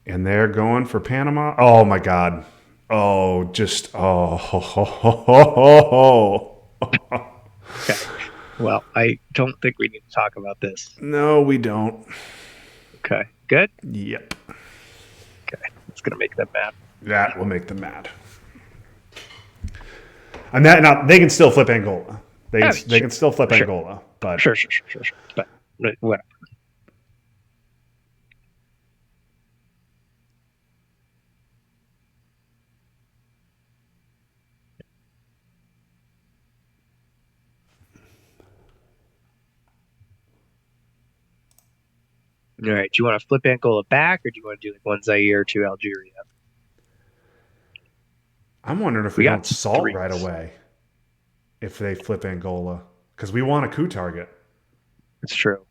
And they're going for Panama. Oh my God. Oh, just oh. Ho, ho, ho, ho, ho. Okay. Well, I don't think we need to talk about this. No, we don't. Okay. Good. Yep. Okay. It's gonna make them mad. That will make them mad. And that now they can still flip Angola. They Yeah, can still flip sure. Angola, but Sure. But whatever. All right. Do you want to flip Angola back, or do you want to do like one Zaire to Algeria? I'm wondering if We we got don't salt three. right away if they flip Angola because we want a coup target. It's true.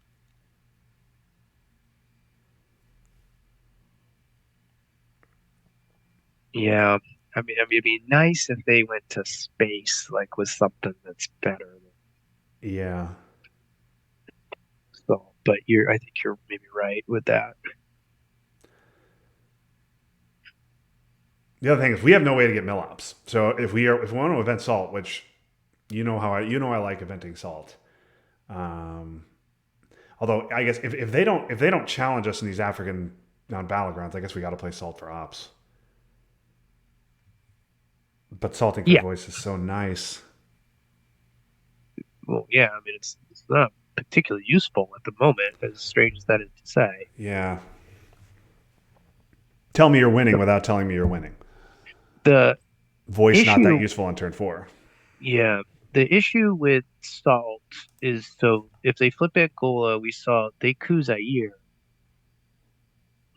Yeah. I mean, it'd be nice if they went to space, like with something that's better. Yeah. So but I think you're maybe right with that. The other thing is we have no way to get mill ops. So if we want to event salt, which I like eventing salt. Um, Although I guess if they don't challenge us in these African battlegrounds, I guess we got to play salt for ops. But salting for Yeah, voice is so nice. well, yeah. I mean, it's not particularly useful at the moment, as strange as that is to say. Yeah. Tell me you're winning The, without telling me you're winning. the Voice not that issue, useful on turn 4. yeah, the issue with salt is so if they flip Angola, we saw they coup Zaire.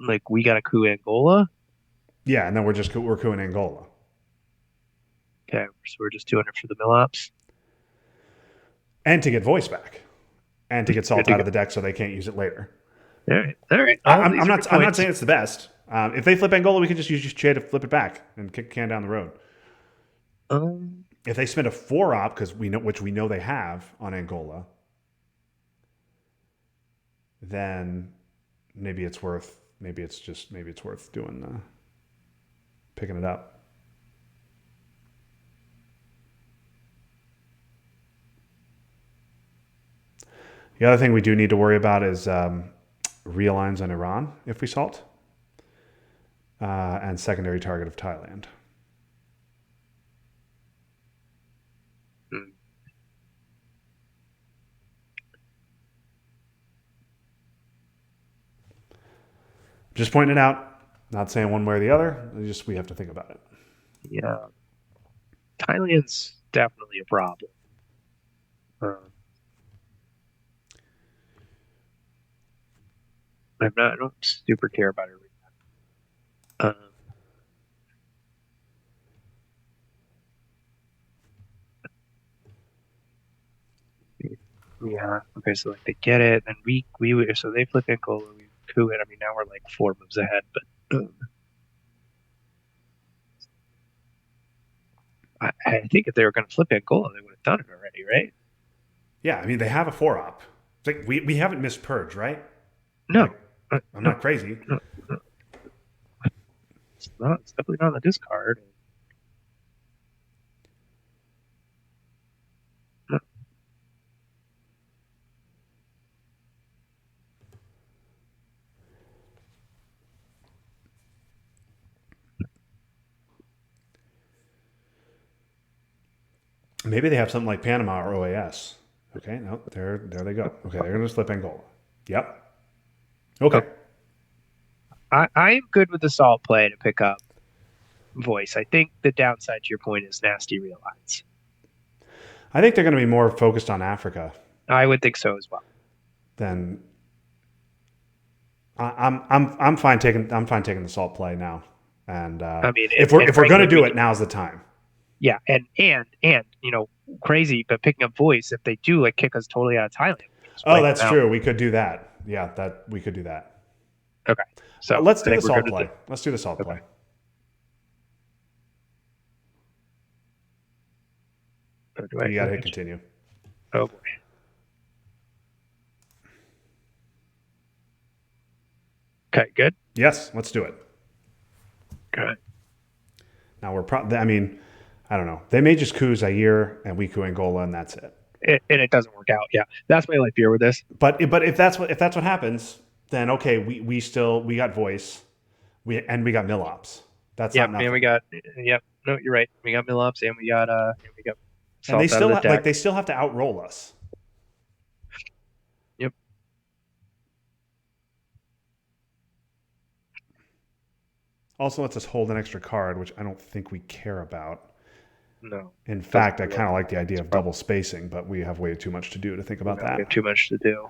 Like we got to coup Angola. Yeah, and then we're cooing Angola. Okay, so we're just doing it for the Millops. And to get voice back. And to get Good salt to out go. of the deck so they can't use it later. All right. All of these are good I'm not points. saying it's the best. If they flip Angola, we can just use Che to flip it back and kick the can down the road. Um, If they spend a 4 op, which we know they have on Angola, then maybe it's worth doing picking it up. The other thing we do need to worry about is realigns on Iran if we salt, and secondary target of Thailand. hmm. Just pointing it out, not saying one way or the other. We have to think about it. Yeah, Thailand's definitely a problem. Um, I don't super care about it right now. Yeah. Okay. So like they get it, and so they flip Angola, we coup it. I mean, now we're like 4 moves ahead, but I think if they were going to flip Angola, they would have done it already, right? Yeah, I mean they have a 4 op. It's like we haven't missed purge, right? No, Like I'm no, not crazy. no, no. It's not. It's definitely not on the discard. No. Maybe they have something like Panama or OAS. Okay, no, there they go. Okay, they're going to slip Angola. Yep. Okay. Okay. I'm good with the salt play to pick up voice. I think the downside to your point is nasty real lines. I think they're going to be more focused on Africa I would think so as well. than I'm fine taking the salt play now. And I mean, if and we're going to frankly, do it, now's the time. yeah, and crazy, but picking up voice if they do like kick us totally out of Thailand, we can just Oh, wipe them that's out. true. We could do that. Yeah, that we could do that. Okay, so Let's I do the think we're salt good to play. Let's do the salt okay. play. Do You got to hit I? continue. Oh boy. Okay, good. Yes, let's do it. Good. Now I mean, I don't know. They may just coup Zaire and we coup Angola, and that's it. And it doesn't work out. Yeah, that's my only fear with this. But if that's what happens, then okay, we got voice, we got Millops. That's Yeah, not and we nothing. got. Yep. No, you're right. We got Millops and we got And they salt out of the deck. they still have to outroll us. Yep. Also lets us hold an extra card, which I don't think we care about. No. In fact, I kind of like the idea of double spacing, but we have way too much to do to think about We have that. too much to do.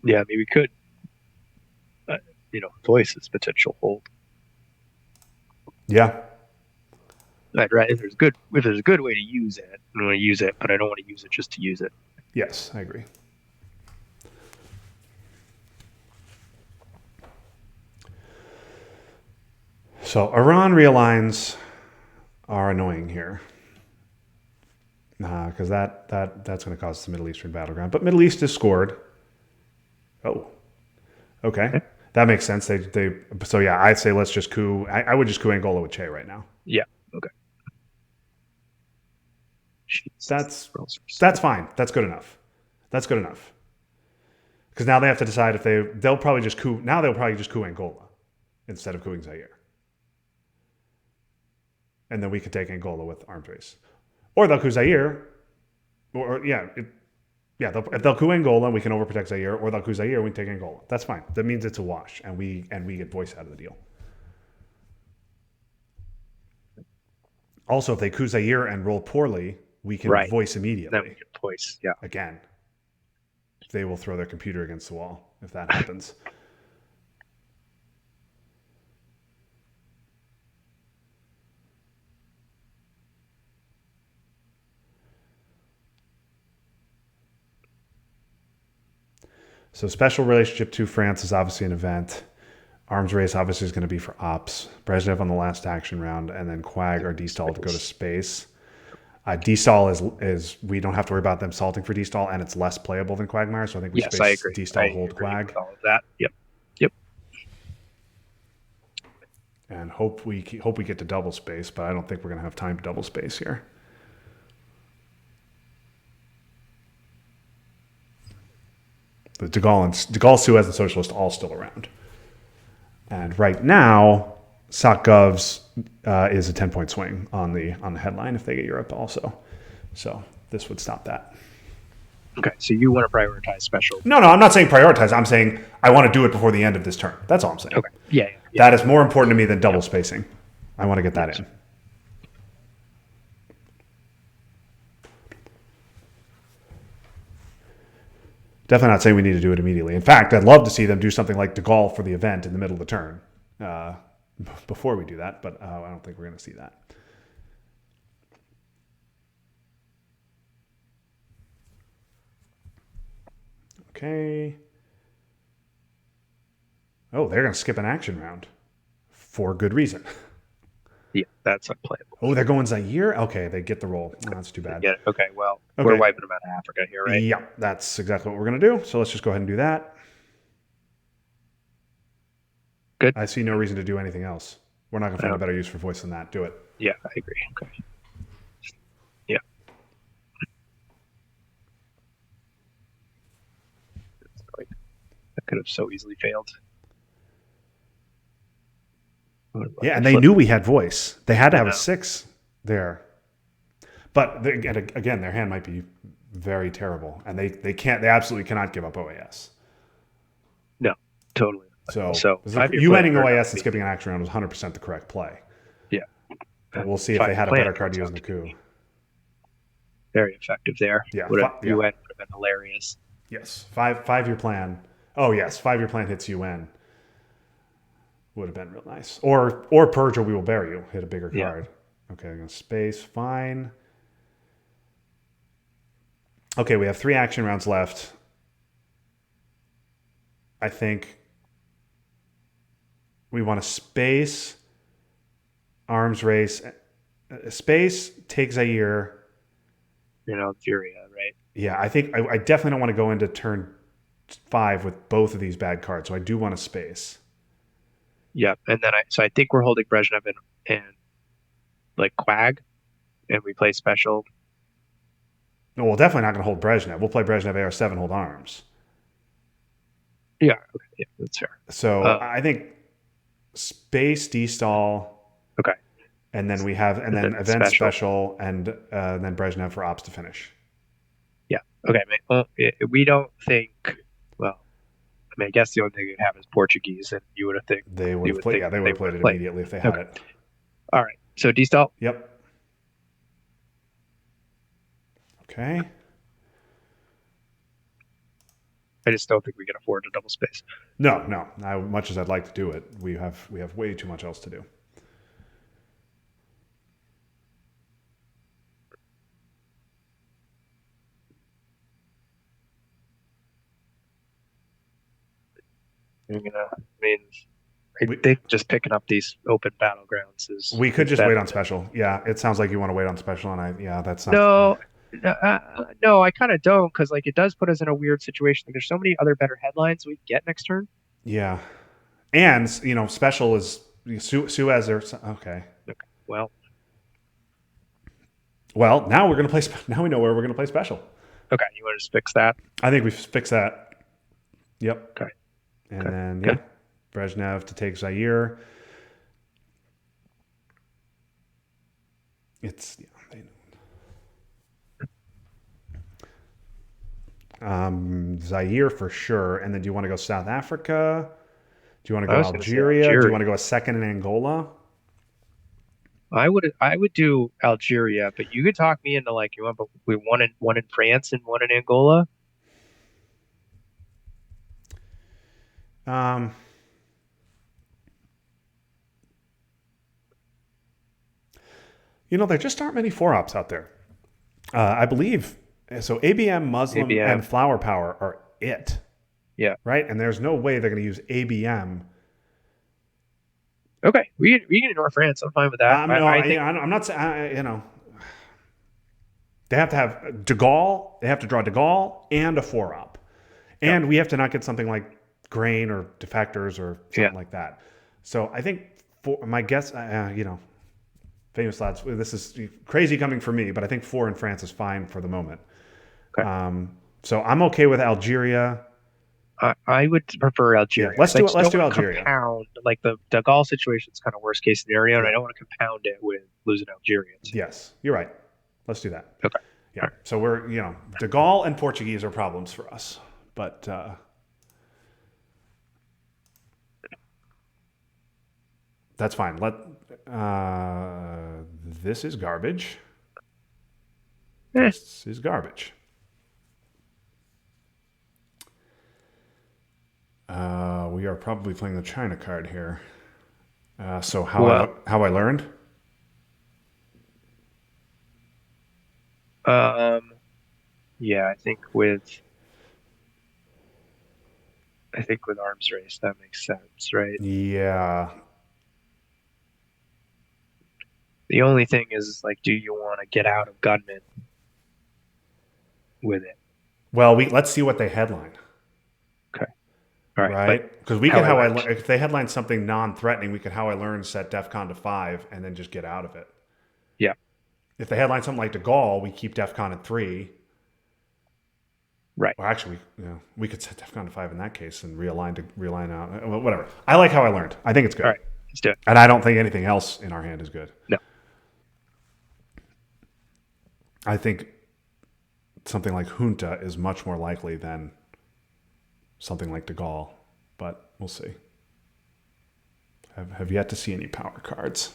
Yeah, I mean we could. Voice is potential hold. Yeah. Right. If there's a good way to use it, I want to use it, but I don't want to use it just to use it. Yes, I agree. So Iran realigns are annoying here. because that's going to cause the Middle Eastern battleground. But Middle East is scored. Oh, okay, Okay. that makes sense. They so yeah, I'd say let's just coup. I would just coup Angola with Che right now. Yeah. Okay. Jesus. That's Rolls are so- that's fine. That's good enough. That's good enough. Because now they have to decide if they'll probably just coup. Now they'll probably just coup Angola instead of coupping Zaire, and then we could take Angola with arms race, or they'll coup Zaire, or yeah, yeah. If they'll coup Angola, we can overprotect Zaire, or they'll coup Zaire, we can take Angola. That's fine. That means it's a wash, and we get voice out of the deal. Also, if they coup Zaire and roll poorly, we can Right. voice Then we immediately. can voice. Yeah. Again, they will throw their computer against the wall if that happens. So special relationship to France is obviously an event. Arms race obviously is going to be for ops. Brezhnev on the last action round, and then Quag or D-Stall to go to space. D-Stall is we don't have to worry about them salting for D-Stall, and it's less playable than Quagmire. So I think we Yes, I space agree. D-Stall, I hold agree Quag, with all of that. Yep. Yep. and hope we get to double space. But I don't think we're going to have time to double space here. The De Gaulle, Suez, and Socialist all still around. And right now, SocGov's is a 10-point swing on the headline if they get Europe also. So this would stop that. Okay. So you want to prioritize special? No, I'm not saying prioritize. I'm saying I want to do it before the end of this turn. That's all I'm saying. Okay. Yeah. That is more important to me than double spacing. I want to get that in. Definitely not saying we need to do it immediately. In fact, I'd love to see them do something like De Gaulle for the event in the middle of the turn before we do that, but I don't think we're going to see that. Okay. Oh, they're going to skip an action round for good reason. Yeah, that's unplayable. Oh, they're going Zaire? Okay, they get the roll. Oh, that's too bad. Yeah. Okay. Well, Okay. we're wiping them out of Africa here, right? Yeah, that's exactly what we're going to do. So let's just go ahead and do that. Good. I see no reason to do anything else. We're not going to find a better use for voice than that. Do it. Yeah, I agree. Okay. Yeah. That could have so easily failed. Yeah, and they knew we had voice. They had to have a 6 there. But again, their hand might be very terrible, and they can't. They absolutely cannot give up OAS. No, totally. So you winning OAS and skipping an action round was 100% the correct play. Yeah. But we'll see if they had a better card to use in the coup. Very effective there. Yeah. UN would have been hilarious. Yes. 5-year plan. Oh yes, 5-year plan hits UN. Would have been real nice. Or Purge or We Will Bury You. Hit a bigger card. Okay, I'm going to space. Fine. Okay, we have 3 action rounds left. I think we want to space, arms race, space, take Zaire. Furia, right? Yeah, I think I definitely don't want to go into turn 5 with both of these bad cards, so I do want to space. Yeah, and then I think we're holding Brezhnev and like Quag, and we play special. No, we're definitely not going to hold Brezhnev. We'll play Brezhnev AR7, hold arms. Yeah, okay, yeah, that's fair. So I think space, D-Stall. Okay. And then we have, and then event special, and then Brezhnev for ops to finish. Yeah. Okay. Well, we don't think. Well, I mean, I guess the only thing you'd have is Portuguese, and you would have think they would have played. Yeah, they would have played it immediately if they had it. All right. So D-Stall. Yep. Okay. I just don't think we can afford a double space. No. Much as I'd like to do it, we have way too much else to do. I think just picking up these open battlegrounds is. We could just wait on special. Yeah, it sounds like you want to wait on special, and that's not. No, No, I kind of don't because like it does put us in a weird situation. Like, there's so many other better headlines we can get next turn. Yeah, and special is Suez or okay. Okay, well, Well, now we're gonna play. Now we know where we're gonna play special. okay, you want to just fix that? I think we fixed that. Yep. Okay, And okay, then yeah, good. Brezhnev to take Zaire. It's Zaire for sure. And then do you want to go South Africa? Do you want to I go was going to say Algeria? Do you want Algeria. to go a second in Angola? I would do Algeria, but you could talk me into like you want, but we one in France and one in Angola. Um, there just aren't many four ops out there. I believe so. ABM, Muslim, and ABM. Flower Power are it, Yeah. right? And there's no way they're going to use ABM. Okay. We can ignore France. I'm fine with that. No, I think I'm not saying. They have to have De Gaulle. They have to draw De Gaulle and a four op, yeah. and we have to not get something like grain or defectors or Yeah. something like that. So I think for my guess, famous lads. This is crazy coming from me, but I think four in France is fine for the moment. Okay. So I'm okay with Algeria. I would prefer Yeah, Algeria let's because I do it. just Let's don't do want to Algeria. compound like the De Gaulle situation is kind of worst case scenario, and Yeah. I don't want to compound it with losing Algerians. Yes, you're right. Let's do that. Okay. Yeah. All right. So we're De Gaulle and Portuguese are problems for us, but that's fine. This is garbage. Eh, This is garbage. We are probably playing the China card here. So well, how I learned? um, yeah, I think with arms race that makes sense, right? Yeah. The only thing is like, do you want to get out of gunman with it? Well, let's see what they headline, Okay. All right. But right? Because we how could I learned. if they headline something non-threatening, we could how I learned set DefCon to 5 and then just get out of it. Yeah. If they headline something like De Gaulle, we keep DefCon at 3. Right. Or actually, we could set DefCon to 5 in that case and realign out. Whatever. I like how I learned. I think it's All good, right. Let's do it. and I don't think anything else in our hand is good. No. I think something like Junta is much more likely than something like De Gaulle, but we'll see. Have yet to see any power cards.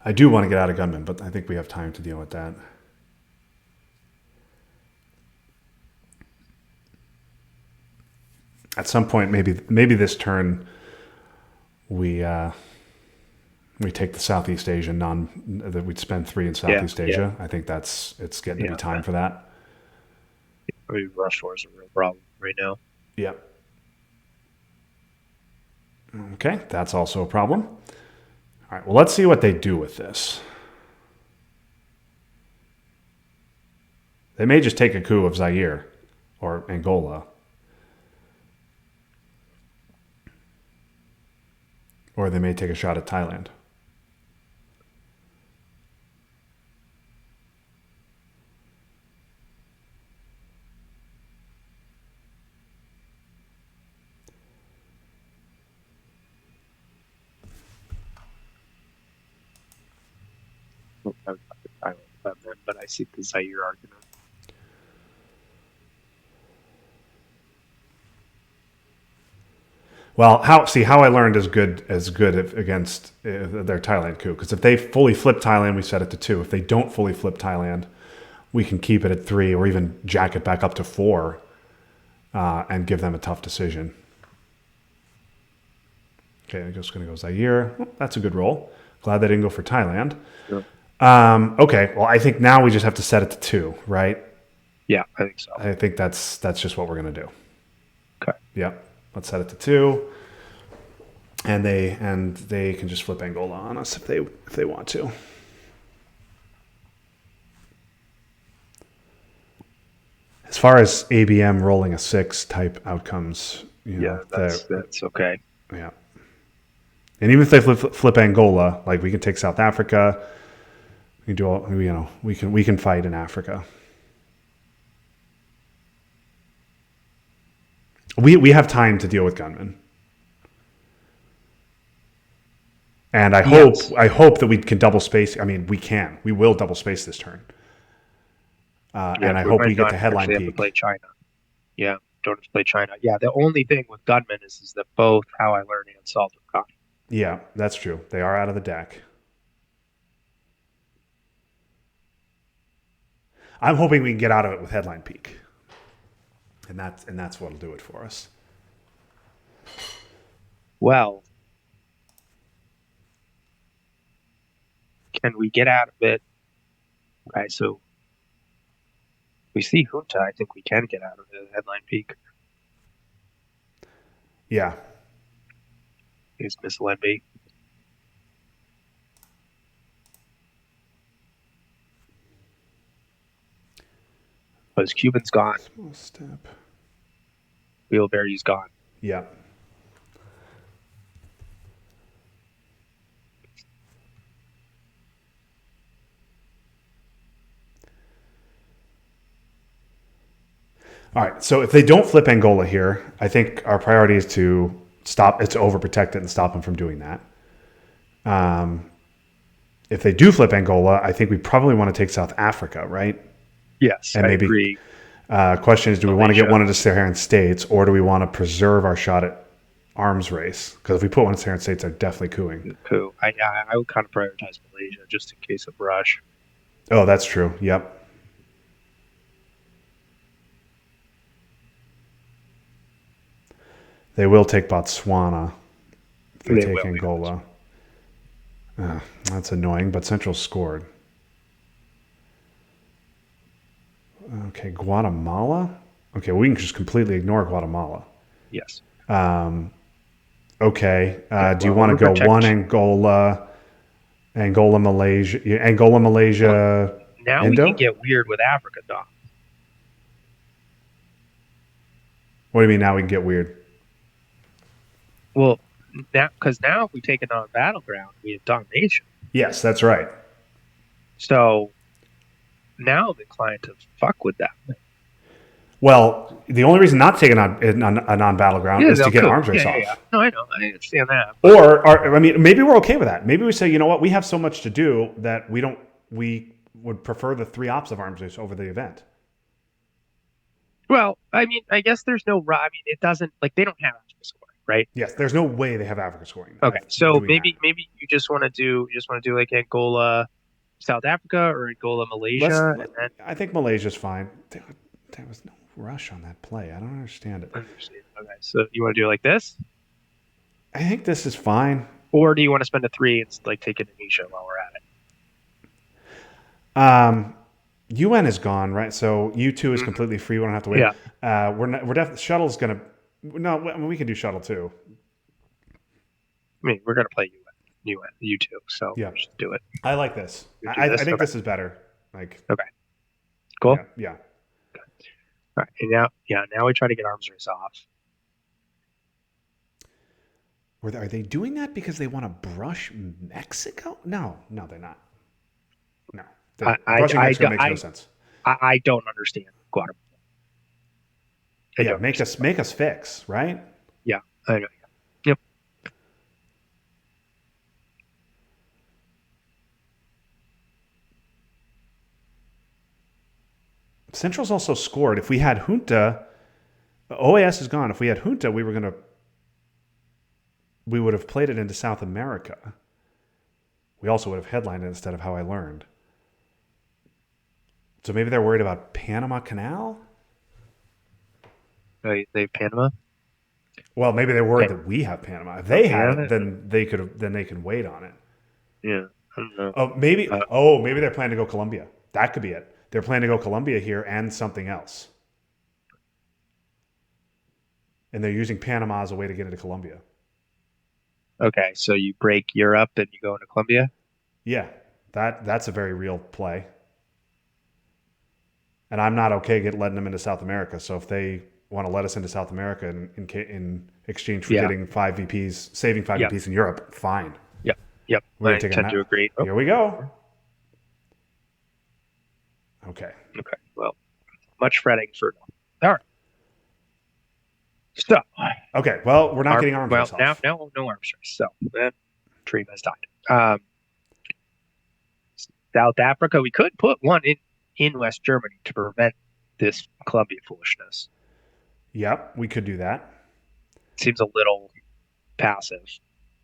I do want to get out of Gunman, but I think we have time to deal with that. At some point, maybe this turn we take the Southeast Asian that we'd spend 3 in Yeah. Southeast Yeah. Asia. I think it's getting to Yeah. be time for that. I mean, rush war is a real problem right now. Yeah. Okay, that's also a problem. All right, well, let's see what they do with this. They may just take a coup of Zaire or Angola. Or they may take a shot at Thailand. I would talk to Thailand about that, but I see the Zaire argument. Well, how I learned is good against their Thailand coup, because if they fully flip Thailand, we set it to 2. If they don't fully flip Thailand, we can keep it at 3 or even jack it back up to 4 and give them a tough decision. Okay, I'm just going to go Zaire. Well, that's a good roll. Glad they didn't go for Thailand. Yeah. Okay, well, I think now we just have to set it to 2, right? Yeah, I think so. I think that's just what we're gonna do. Okay. Yep. Let's set it to 2, and they can just flip Angola on us if they want to. As far as ABM rolling a 6 type outcomes, Yeah, that's okay. yeah. And even if they flip Angola, like we can take South Africa, we can do all, we can fight in Africa. We have time to deal with gunmen. And Yes. I hope that we can double space. I mean, we will double space this turn. Yeah, And I we hope we might get not to headline actually have to play peak. China. Yeah, don't have to play China. Yeah, the only thing with gunmen is that both How I Learned and Salt are gone. Yeah, that's true. They are out of the deck. I'm hoping we can get out of it with headline peak. And that's what'll do it for us. Well, can we get out of it? Okay, so we see Junta. I think we can get out of the headline peak. Yeah. Is Miss Lenby. Because Cuban's gone. Small step. Wheelberry's gone. Yeah. All right. So if they don't flip Angola here, I think our priority is to stop. It's to overprotect it and stop them from doing that. If they do flip Angola, I think we probably want to take South Africa, right? Yes, And I maybe agree. question is, do we want to get Malaysia. one of the Saharan states, or do we want to preserve our shot at arms race? Because if we put one of the Saharan states, they're definitely cooing. Cool. I would kind of prioritize Malaysia just in case of rush. Oh, that's true. Yep. They will take Botswana if they take will. Angola. That's annoying, but Central scored. Okay, Guatemala? Okay, we can just completely ignore Guatemala. Yes. Okay, do you Well, want to go protect- one Angola, Malaysia, Now Indo? we can get weird with Africa, Dom. What do you mean now we can get weird? Well, now if we take it on battleground, we have domination. Yes, that's right. So now I'm inclined to fuck with that. Well, the only reason not taking on a non-battleground is to get arms race off. Yeah. No, I know. I understand that. Or maybe we're okay with that. Maybe we say, you know what, we have so much to do that we would prefer the 3 ops of arms race over the event. Well, I mean, I guess there's no. I mean, it doesn't they don't have Africa scoring, right? Yes, there's no way they have Africa scoring. Okay, so doing maybe that. maybe you just want to do like Angola, South Africa, or Angola, Malaysia, and then I think Malaysia's fine. There was no rush on that play. I don't understand it. understand. Okay, so you want to do it like this, I think this is fine. or do you want to spend a 3 and take Indonesia while we're at it? UN is gone, right? So U2 is completely free. We don't have to wait. Yeah. We're definitely shuttle's gonna. No, I mean, we can do shuttle too. I mean, we're gonna play you two, so Yeah. just do it. I like this. You do I this? think Okay. this is better. Like, Okay, cool. yeah. All right, and now we try to get arms race off. Are they doing that because they want to brush Mexico? No, they're not. No, brushing Mexico makes no sense. I don't understand Guatemala. Yeah, make us fix, right? Yeah, I know. Yep. Central's also scored. If we had Junta, OAS is gone. If we had Junta, we would have played it into South America. We also would have headlined it instead of How I Learned. So maybe they're worried about Panama Canal? They Panama. Well, maybe they're worried that we have Panama. If they had Yeah. it, then they can wait on it. Yeah, I don't know. Maybe they're planning to go Colombia. That could be it. They're planning to go Colombia here and something else. And they're using Panama as a way to get into Colombia. Okay, so you break Europe and you go into Colombia. Yeah, that's a very real play. And I'm not okay letting them into South America. So if they want to let us into South America in exchange for Yeah, getting five VPs, saving five yeah, VPs in Europe, fine. yep, yep. We're I gonna take a tend to nap. agree. Oh, Here we go. Okay. okay. Well, much fretting for all right. So, Okay. Well, we're not getting arms well race now off. now no arms race. So that dream has died. South Africa, we could put one in West Germany to prevent this Colombia foolishness. Yep, we could do that. Seems a little passive.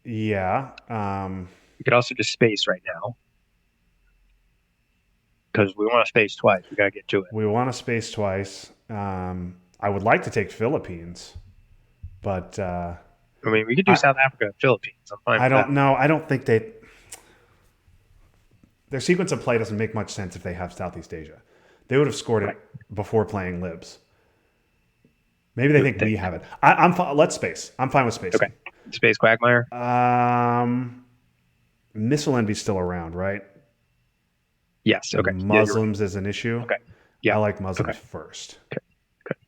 Yeah. We could also just space right now because we want to space twice. We got to get to it. We want to space twice. I would like to take Philippines, but I mean, we could do I South Africa and Philippines. I'm fine I with don't that. know. I don't think their sequence of play doesn't make much sense if they have Southeast Asia. They would have scored it Right. before playing Libs. Maybe they You would think we think. have it. I'm fine. Let's space. I'm fine with spacing. Okay. Space Quagmire? Missile Envy's still around, right? Yes. Okay. Yeah, you're right. Muslims is an issue. Okay. I Yeah. like Muslims Okay. first. Okay. Okay.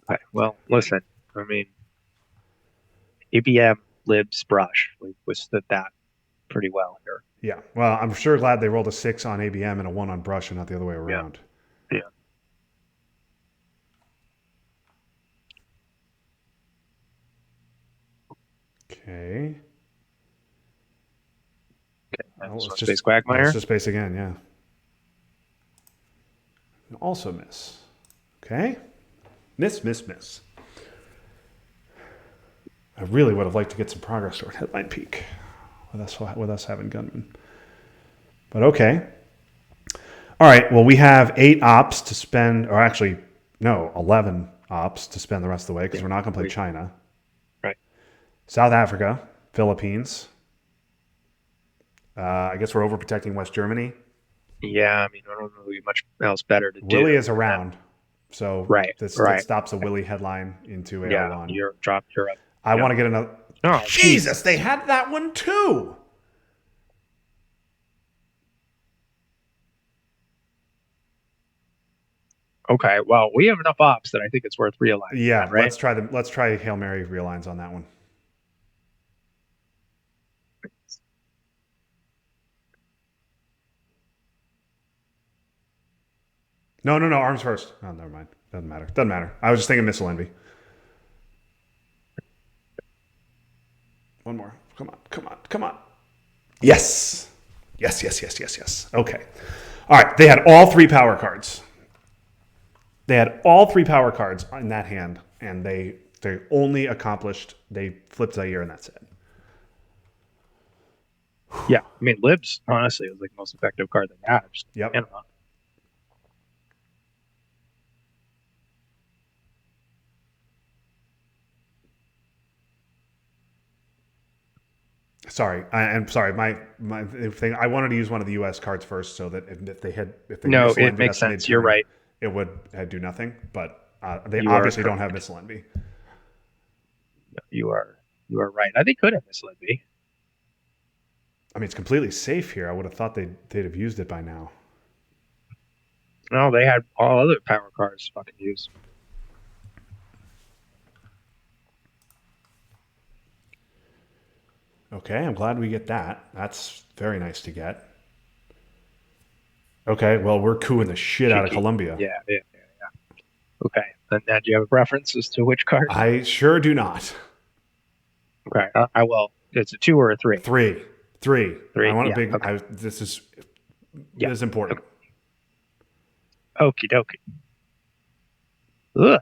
Okay. Well, listen, I mean, ABM, Libs, Brush. We withstood that pretty well here. Yeah. Well, I'm sure glad they rolled a 6 on ABM and a 1 on Brush and not the other way Yeah. around. Yeah. Okay. Okay. Well, So let's Space just Quagmire? space again, yeah. And also miss. Okay. Miss. I really would have liked to get some progress toward headline peak with us having gunmen. But okay. All right. Well, we have 8 ops to spend, or actually, no, 11 ops to spend the rest of the way because we're not going to play China. Right. South Africa, Philippines. I guess we're overprotecting West Germany. Yeah. I mean, I don't know much else better to do. Willie is around. So Right. this Right. stops a Willie headline into Yeah. AR1. You're drop Europe. I Yeah. want to get another. Oh, Jesus, they had that one too. Okay. Well, we have enough ops that I think it's worth realizing. Yeah, that, right? let's try Hail Mary realigns on that one. No, arms first. Oh, never mind. Doesn't matter. I was just thinking Missile Envy. One more. Come on. Yes. Okay. All right. They had all 3 power cards. They had all 3 power cards in that hand, and they only accomplished, they flipped Zaire, and that's it. Yeah. I mean, Libs, honestly, was like the most effective card they had. Yep. Panama. Sorry, I'm sorry. My thing. I wanted to use one of the U.S. cards first, so that if they No, missile it envy makes us sense. You're mid-turn, right. it would do nothing. But they You are obviously don't correct. have missile envy. You are right. I think could have misled me. I mean, it's completely safe here. I would have thought they'd have used it by now. No, they had all other power cards to fucking use. Okay, I'm glad we get that. That's very nice to get. Okay, well, we're cooing the shit out of Cheeky. Colombia. Yeah. Okay. And now, do you have a preference as to which card? I sure do not. Okay. I will. It's a 2 or a 3. Three. 3. I want Yeah. a big. Okay. This is Yeah. important. Okie dokie. Ugh.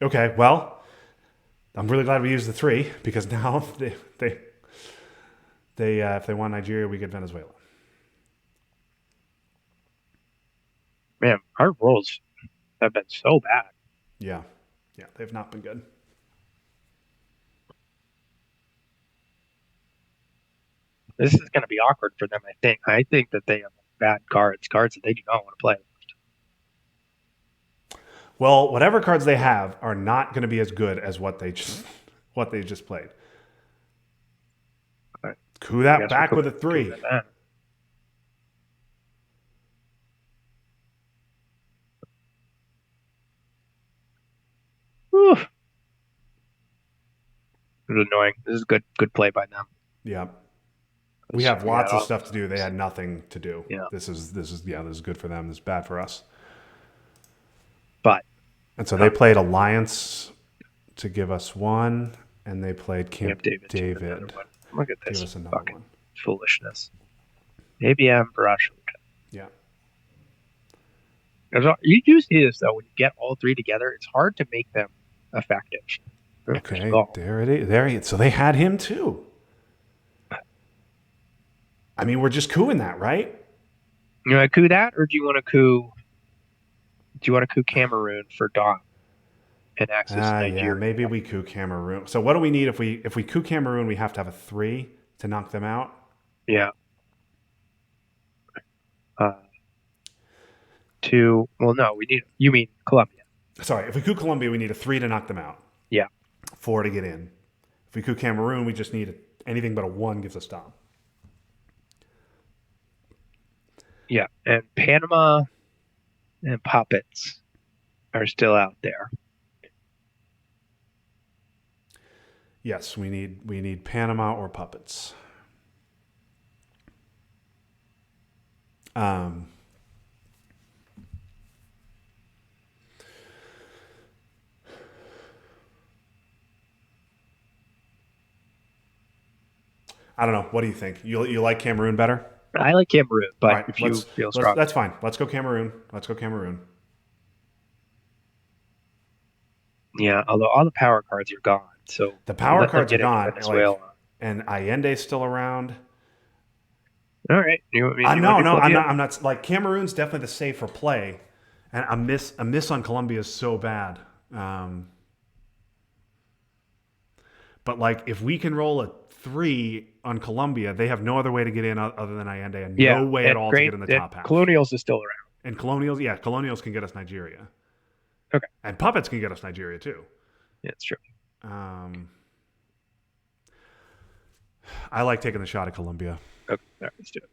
Okay, well, I'm really glad we used the 3 because now they if they want Nigeria, we get Venezuela. Man, our rolls have been so bad. Yeah. Yeah. They've not been good. This is going to be awkward for them, I think. I think that they have bad cards that they do not want to play. Well, whatever cards they have are not going to be as good as what they just played. I Coup that guess we're back with a cool 3. with that. Whew. It was annoying. This is good play by them. Yeah. We 'Cause have we had lots of all stuff to do. They had nothing to do. yeah, This is good for them. This is bad for us. but And so they played Alliance to give us 1, and they played Camp Camp David to another David one. Look at to give this us another fucking one. foolishness. Maybe I'm brushing. Yeah. You do see this though when you get all three together. It's hard to make them effective. Okay, there it is. There he is. So they had him too. I mean, we're just cooing that, right? You want to coup that, or do you want to coup? Do you want to coup Cameroon for Dom and access Yeah, Nigeria? maybe we coup Cameroon. So what do we need if we coup Cameroon? We have to have a 3 to knock them out. Yeah. Uh, well, no, we need. You mean Colombia? Sorry, if we coup Colombia, we need a 3 to knock them out. Yeah. 4 to get in. If we coup Cameroon, we just need anything but a 1 gives us Dom. Yeah, and Panama and Puppets are still out there. Yes, we need Panama or puppets. Um, I don't know. What do you think? You like Cameroon better? I like Cameroon, All but right, if you feel strong, that's fine. Let's go Cameroon. Let's go Cameroon. yeah. Although all the power cards are gone, so The power let them cards are get into gone. Venezuela. And Allende's still around. All right, you want me? You want No, to do no, Colombia? I'm not. Like Cameroon's definitely the safer play, and a miss on Colombia is so bad. But like if we can roll a 3 on Colombia, they have no other way to get in other than Allende, and Yeah, no way at all to get in the top half. Colonials is still around. And Colonials, yeah, Colonials can get us Nigeria. Okay, And Puppets can get us Nigeria too. yeah, it's true. I like taking the shot at Colombia. Okay, all right, let's do it.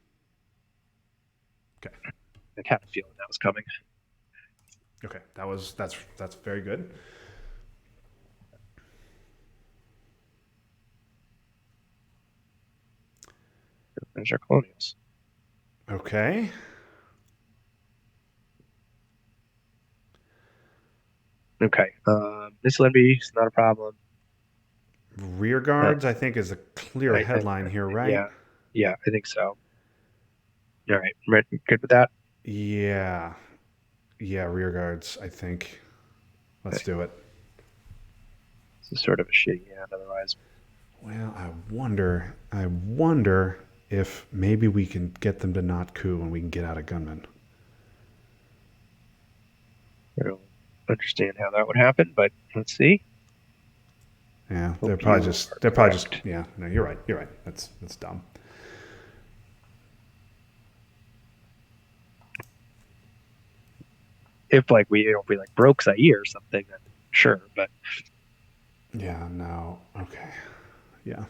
Okay. I had a feeling that was coming. Okay, that's very good. There's our Colonials. Okay. Okay, Miss Limby is not a problem. Rear guards, I think, is a clear headline here, right? Yeah, I think so. All right, good with that. Yeah. Yeah, rear guards, I think. Let's do it. This is sort of a shitty hand otherwise. Well, I wonder if maybe we can get them to not coup and we can get out of gunmen. I don't understand how that would happen, but let's see. Yeah, they're probably just yeah, no, you're right. You're right. That's dumb. If like we broke Zaire or something, then sure, but yeah, no. Okay. Yeah.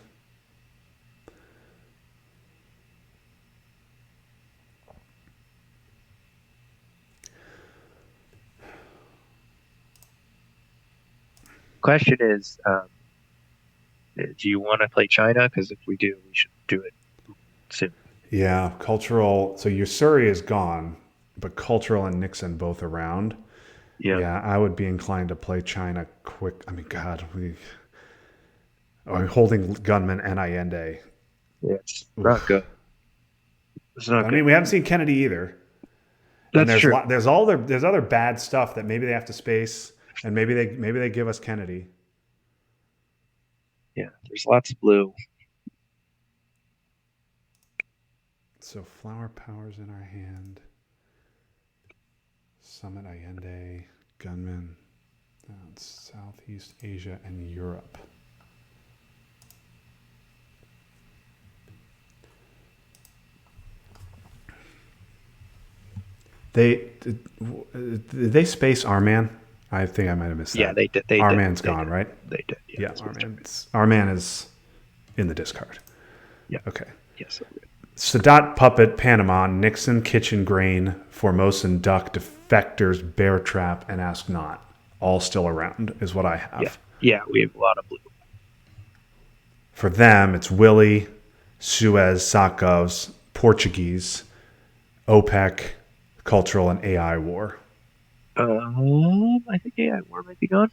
question is, do you want to play China? Because if we do, we should do it soon. Yeah, cultural. So your Surrey is gone, but cultural and Nixon both around. Yeah, I would be inclined to play China quick. I mean, God, I'm holding gunman and Allende. Yeah, it's not good. It's not I good. mean, we haven't seen Kennedy either. That's and true. There's other bad stuff that maybe they have to space, and maybe they give us Kennedy. Yeah, there's lots of blue. So flower powers in our hand. Summit Allende, gunman. It's Southeast Asia and Europe. Did they space Arman? I think I might have missed that. Yeah, they did. They Arman's did. gone, right? They did. Yeah, Arman is in the discard. Yeah. Okay. Yes. Sadat, Puppet, Panama, Nixon, Kitchen Grain, Formosan, Duck, Defectors, Bear Trap, and Ask Not. All still around is what I have. Yeah, we have a lot of blue. For them, it's Willie, Suez, Sakovs, Portuguese, OPEC, Cultural, and AI War. I think AI War might be gone.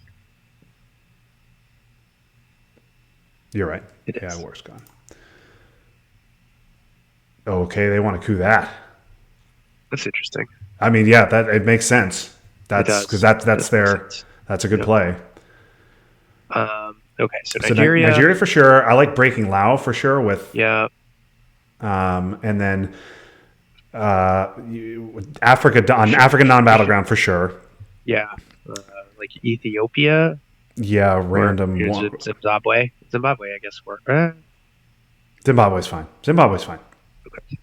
You're right. It AI is. War's gone. Okay, they want to coup that. That's interesting. I mean, yeah, that it makes sense. That's because that's a good play. Okay, so So Nigeria. Nigeria for sure. I like breaking Lao for sure with Yeah. and then African non-battleground for sure. Yeah. Like Ethiopia. Yeah, random Zimbabwe. Zimbabwe, I guess. Zimbabwe's fine. Okay.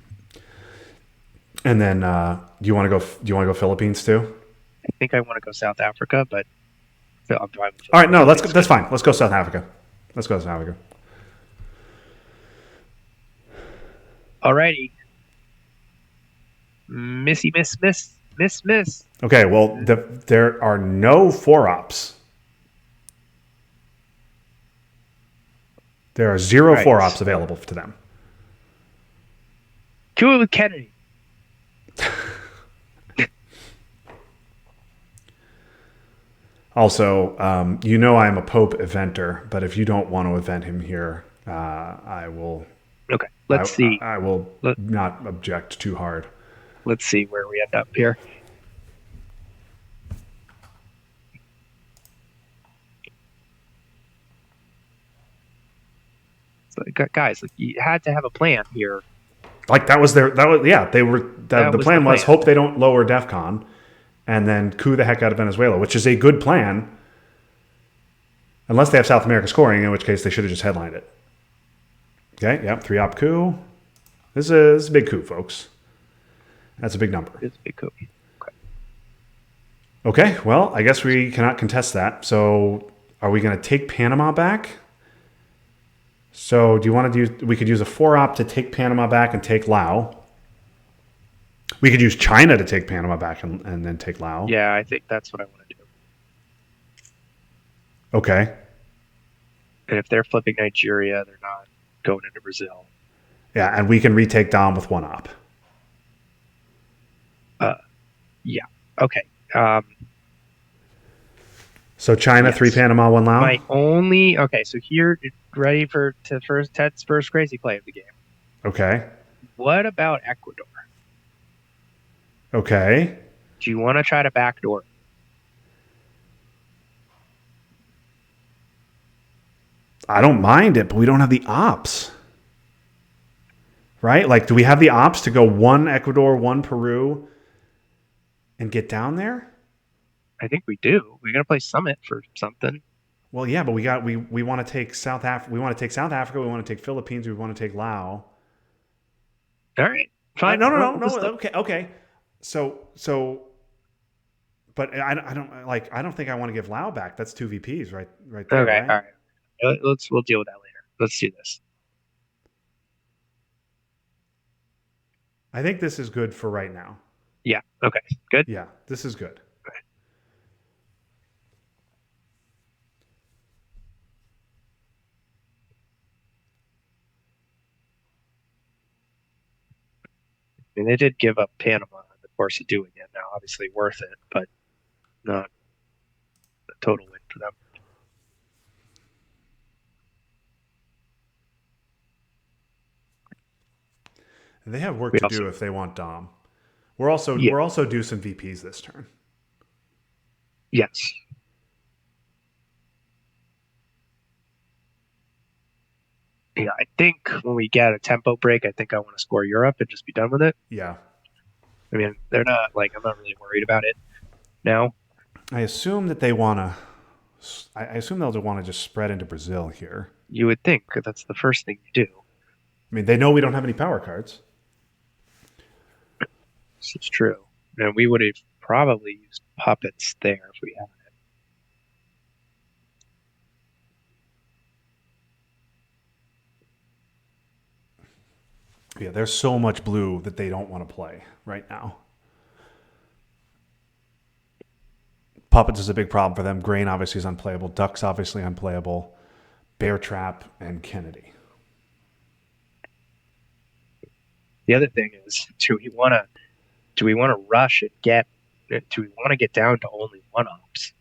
And then do you want to go Philippines too? I think I want to go South Africa, but I'm fine with All right, no, that's fine. Let's go South Africa. Alrighty. Missy, miss. Okay, well, there are no 4-ops. There are 0 Right. 4-ops available to them. Do it with Kennedy. Also, I'm a Pope eventer, but if you don't want to event him here, I will. Okay, let's see. I will not object too hard. Let's see where we end up here. So, guys, like, you had to have a plan here. Like the plan was hope they don't lower DEFCON and then coup the heck out of Venezuela, which is a good plan. Unless they have South America scoring, in which case they should have just headlined it. Okay, yep, 3-op coup. This is a big coup, folks. That's a big number. It's a big coup. Okay, well, I guess we cannot contest that. So are we going to take Panama back? So do you want to do? We could use a 4-op to take Panama back and take Laos. We could use China to take Panama back and then take Laos. Yeah, I think that's what I want to do. Okay. And if they're flipping Nigeria, they're not going into Brazil. Yeah, and we can retake Dom with 1-op. Yeah. Okay. So China, yes. 3 Panama, 1 Laos. Okay. So here, ready for Ted's first crazy play of the game. Okay. What about Ecuador? Okay. Do you want to try to backdoor? I don't mind it, but we don't have the ops. Right? Like, do we have the ops to go 1 Ecuador, 1 Peru, and get down there? I think we do. We're gonna play Summit for something. Well, yeah, but we want to take South Africa. We want to take South Africa. We want to take Philippines. We want to take Laos. All right. Fine. No. Okay. So, but I don't think I want to give Laos back. That's 2 VPs right there. Okay. Right? All right. We'll deal with that later. Let's do this. I think this is good for right now. Yeah. Okay. Good. Yeah, this is good. Okay. I mean, they did give up Panama in the course of doing it. Now, obviously worth it, but not a total win for them. And they have work to do if they want Dom. We're also due some VPs this turn. Yes. Yeah, I think when we get a tempo break, I think I want to score Europe and just be done with it. Yeah. I mean, they're not I'm not really worried about it now. I assume that they want to. I assume they'll want to just spread into Brazil here. You would think that's the first thing you do. I mean, they know we don't have any power cards. This is true. And we would have probably used puppets there if we had it. Yeah, there's so much blue that they don't want to play right now. Puppets is a big problem for them. Grain obviously is unplayable. Ducks obviously unplayable. Bear Trap and Kennedy. The other thing is, do we want to rush and do we want to get down to only one ops?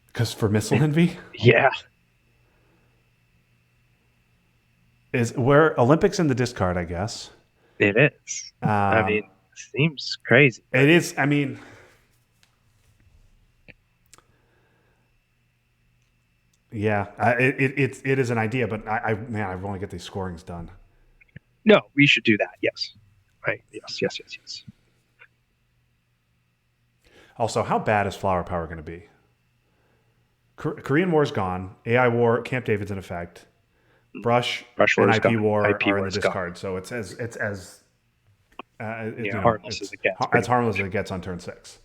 Because for Missile Envy? Yeah. Is where Olympics in the discard, I guess. It is. I mean, it seems crazy. It is. I mean, yeah, it is an idea, but I want to get these scorings done. No, we should do that. Yes. Right. Yes. Also, how bad is Flower Power going to be? Korean War's gone. AI War, Camp David's in effect. Brush and IP War are in the discard, so it's as harmless as it gets. As harmless as it gets on turn 6.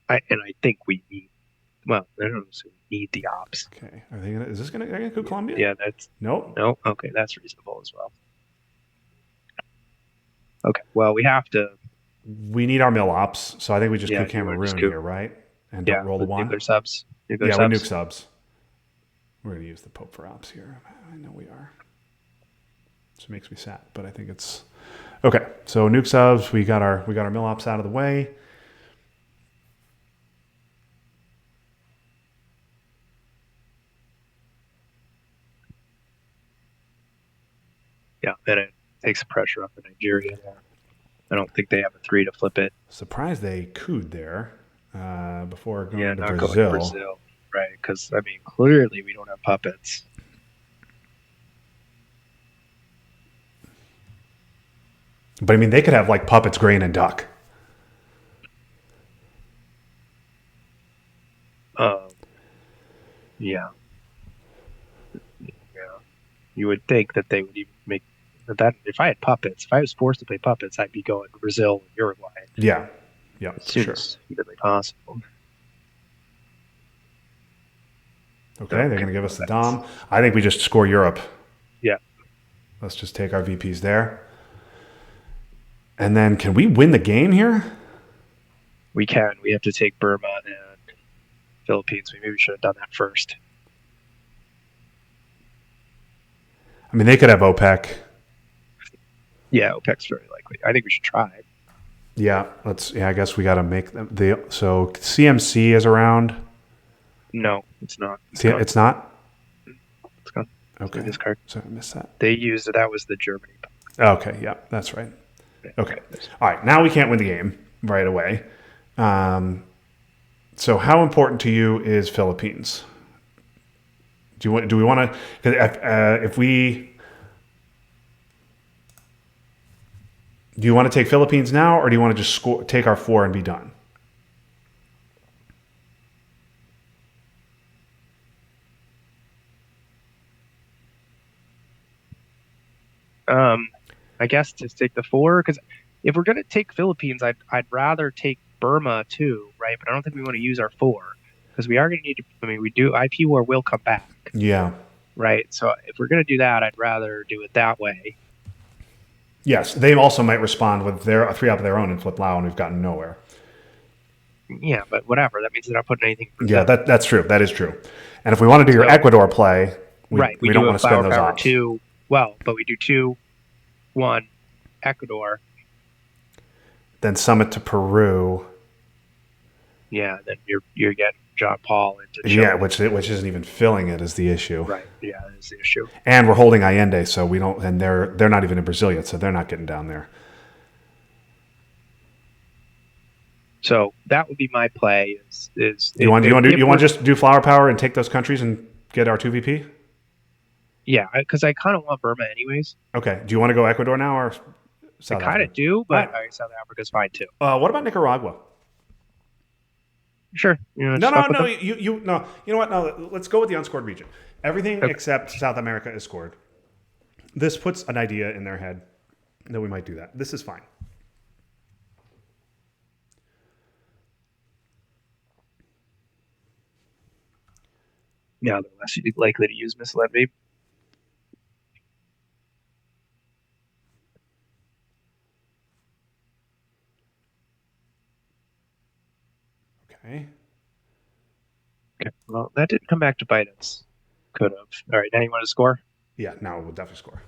I think we need. Well, I don't know. So we need the ops. Okay, are they gonna? Is this gonna go Columbia? Yeah, that's nope. No. Okay, that's reasonable as well. Okay, well, we have to. We need our mill ops, so I think we just do Cameroon here, right? And don't roll the one. Nuclear subs. We nuke subs. We're going to use the Pope for ops here. I know we are. Which makes me sad, but I think it's okay. So nuke subs. We got our mill ops out of the way. Yeah, and it takes the pressure off of Nigeria there. I don't think they have a 3 to flip it. Surprised they cooed there before going to not Brazil. Going to Brazil, right? Because I mean, clearly we don't have puppets. But I mean, they could have like puppets, grain, and duck. Yeah. You would think that they would even make that. If I had puppets, if I was forced to play puppets, I'd be going to Brazil and Uruguay. Yeah, as soon as humanly possible. Okay, they're going to give us the Dom. I think we just score Europe. Yeah. Let's just take our VPs there. And then can we win the game here? We can. We have to take Burma and Philippines. Maybe we should have done that first. I mean, they could have OPEC. Yeah, OPEC's very likely. I think we should try. Yeah, I guess we got to make them. So CMC is around. No, it's not. It's not? It's gone. Okay. This card. Sorry, I missed that. They used it. That was the Germany. Okay, yeah, that's right. Okay. All right, now we can't win the game right away. So how important to you is Philippines? Do we want to? Do you want to take Philippines now, or do you want to just take our 4 and be done? I guess just take the 4, because if we're gonna take Philippines, I'd rather take Burma too, right? But I don't think we want to use our 4 because we are gonna need to. I mean, we do IP War will come back. Yeah. Right. So if we're gonna do that, I'd rather do it that way. Yes, they also might respond with their 3 up of their own and flip Lao, and we've gotten nowhere. Yeah, but whatever. That means they're not putting anything. Yeah, that's true. That is true. And if we want to do your Ecuador play, we don't want to spend those ops. 2. Well, but we do 2, 1, Ecuador. Then summit to Peru. Yeah, then you're getting John Paul into Chile. Yeah, which isn't even filling it is the issue. Right. Yeah, that is the issue. And we're holding Allende, so we don't. And they're not even in Brazil yet, so they're not getting down there. So that would be my play. You want to just do Flower Power and take those countries and get our 2 VP? Yeah, because I kind of want Burma anyways. Okay. Do you want to go Ecuador now, or I South kind of Africa. do, All but right. South Africa's fine too. What about Nicaragua? Sure, you know, No, no, stuck with no. them. You no. You know what? No. Let's go with the unscored region. Everything Okay. except South America is scored. This puts an idea in their head that we might do that. This is fine. Yeah, they're less likely to use Miss Levy. Okay. Okay. Well, that didn't come back to bite us. Could have. All right, now you want to score? Yeah. Now we'll definitely score.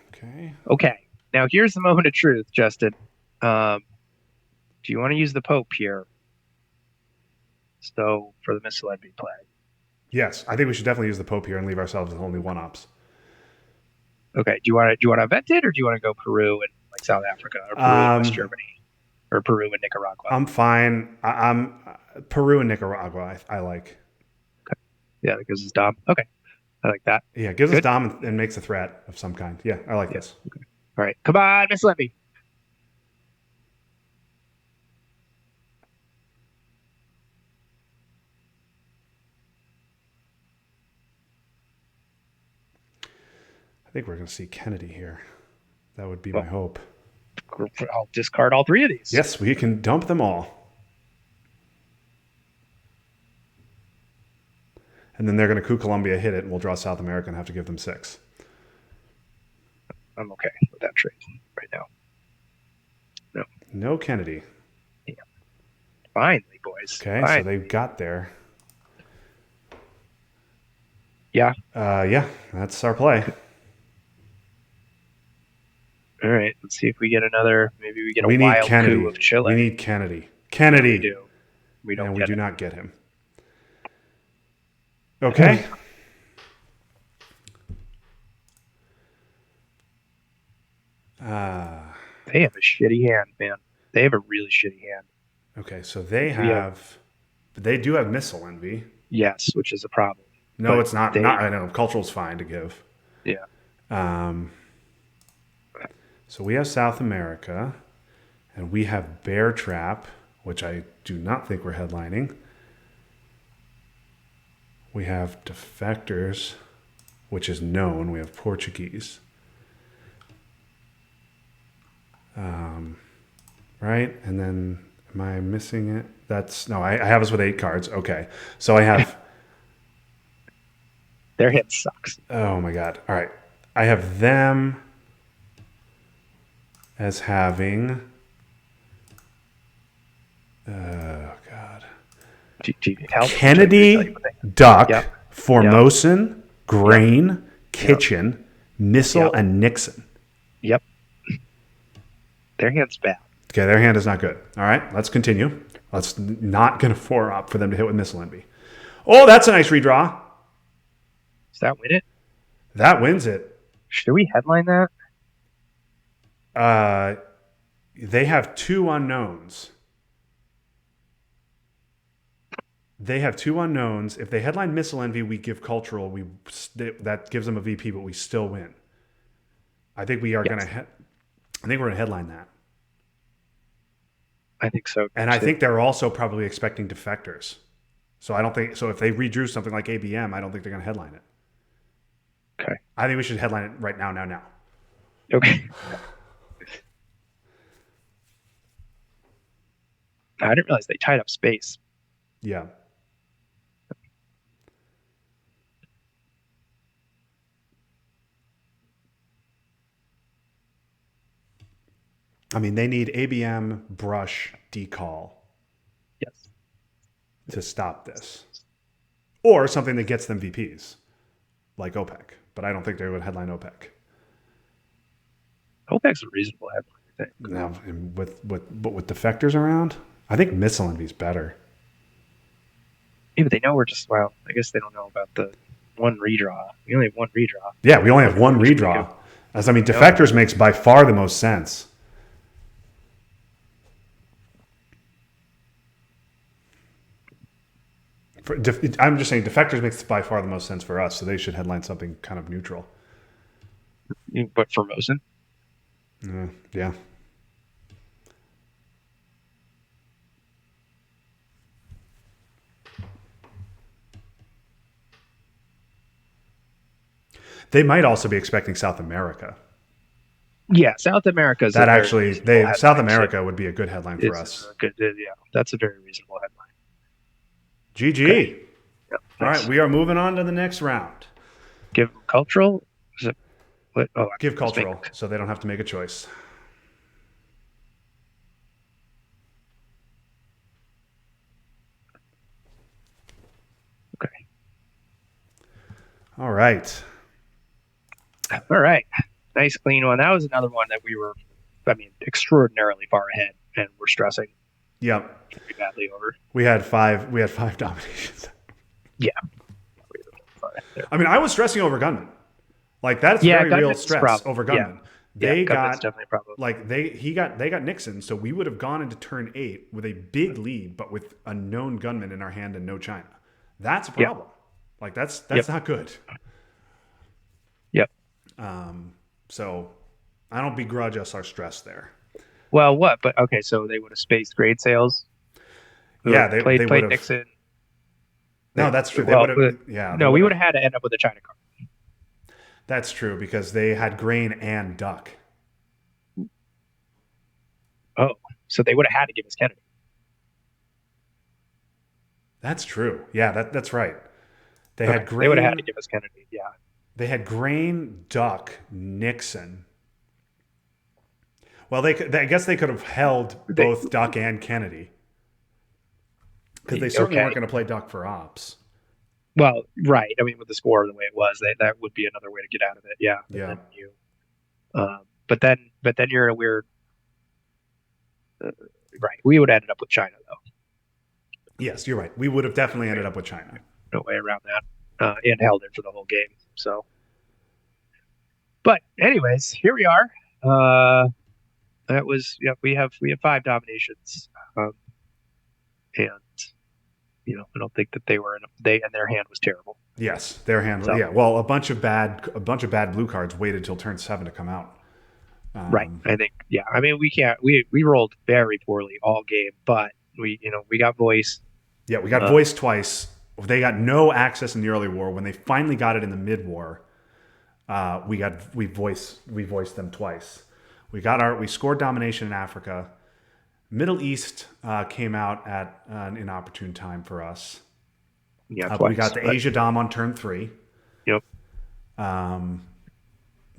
Okay. Okay. Now here's the moment of truth, Justin. Do you want to use the Pope here? So for the Miss Levy play. Yes, I think we should definitely use the Pope here and leave ourselves with only one ops. Okay. Do you want to event it, or do you want to go Peru and like South Africa, or Peru and West Germany, or Peru and Nicaragua? I'm fine. I'm Peru and Nicaragua. I like. Okay. Yeah, that gives us Dom. Okay, I like that. Yeah, it gives us Good. Dom and makes a threat of some kind. Yeah, I like Yeah. this. Okay. All right. Come on, Miss Levy. I think we're going to see Kennedy here. That would be my hope. I'll discard all three of these. Yes, we can dump them all. And then they're going to coup Colombia, hit it, and we'll draw South America and have to give them 6. I'm okay with that trade right now. No Kennedy. Yeah. Finally, boys. Okay, Finally. so they got there. Yeah. Yeah, that's our play. All right. Let's see if we get another. Maybe we get a We need wild Kennedy. coup of Chile. We need Kennedy. Kennedy. We do. We don't. And we get do it. not get him. Okay. They have a shitty hand, man. They have a really shitty hand. Okay, so they Yeah. they do have missile envy. Yes, which is a problem. No, But it's not. they- Not. I know. Cultural's fine to give. Yeah. So we have South America, and we have Bear Trap, which I do not think we're headlining. We have Defectors, which is known. We have Portuguese. Right? And then, am I missing it? I have us with 8 cards. Okay. So I have, Their hand sucks. oh my God. All right. I have them as having, oh God. Kennedy, Duck, Yep. Formosan, Grain, Kitchen, Missile, Yep. and Nixon. Yep. Their hand's bad. Okay, their hand is not good. All right, let's continue. Let's not get a 4-op for them to hit with Missile Envy. Oh, that's a nice redraw. Does that win it? That wins it. Should we headline that? They have 2 unknowns. If they headline Missile Envy, we give Cultural. That gives them a VP, but we still win. I think we are going to. I think we're going to headline that. I think so. And I think they're also probably expecting Defectors. So I don't think so. If they redrew something like ABM, I don't think they're going to headline it. Okay. I think we should headline it right now. Okay. I didn't realize they tied up space. Yeah. I mean, they need ABM, Brush, Decall Yes. to stop this. Or something that gets them VPs, like OPEC. But I don't think they would headline OPEC. OPEC's a reasonable headline, I think. Now, with Defectors around, I think Missile Envy is better. Yeah, but they know we're just, well, I guess they don't know about the one redraw. We only have one redraw. Yeah, we only have one redraw. Defectors makes by far the most sense. I'm just saying defectors makes by far the most sense for us, so they should headline something kind of neutral. But Formosan. Yeah. They might also be expecting South America. Yeah, South America is That a very actually, reasonable they South headline, too. America would be a good headline for It's us. a good, yeah, that's a very reasonable headline. GG. Okay. Yeah, All nice. right, we are moving on to the next round. Give them cultural. Is it what? Oh, Give let's make- cultural, so they don't have to make a choice. Okay. All right. All right. Nice clean one. That was another one that we were, I mean, extraordinarily far ahead, and we're stressing Yep. pretty badly over. We had five dominations. Yeah. We were far ahead there. I mean, I was stressing over Gunman. Like that's Yeah, very real Gunman's a stress problem. over Gunman. Yeah, They Gunman's got definitely a problem. like they got Nixon, so we would have gone into turn 8 with a big lead, but with a known gunman in our hand and no China. That's a problem. Like that's not good. Yep. So I don't begrudge us our stress there. Well, what? But okay, so they would have spaced grade sales. Yeah, they played would've- Nixon. No, that's true. Well, They would have. Yeah. No, we would have had to end up with a China card. That's true because they had grain and duck. Oh, so they would have had to give us Kennedy. That's true. Yeah, that's right. They Okay, had grain. They would have had to give us Kennedy. Yeah. They had grain, duck, Nixon. Well, I guess they could have held both Duck and Kennedy because they certainly weren't going to play Duck for ops. Well, right. I mean, with the score the way it was, that would be another way to get out of it. Yeah. Yeah. But then you're in a weird. Right. We would have ended up with China though. Yes, you're right. We would have definitely ended up with China. No way around that. And held it for the whole game. So. But anyways, here we are. That was we have 5 dominations, and I don't think that their hand was terrible. Yes, their hand. So, yeah, well, a bunch of bad blue cards waited till turn 7 to come out. Right. I think. Yeah. I mean, we rolled very poorly all game, but we got voice. Yeah, we got voice twice. They got no access in the early war. When they finally got it in the mid war, we voiced them twice. We scored domination in Africa. Middle East came out at an inopportune time for us. Yeah, we got the Asia Dom on turn 3. Yep.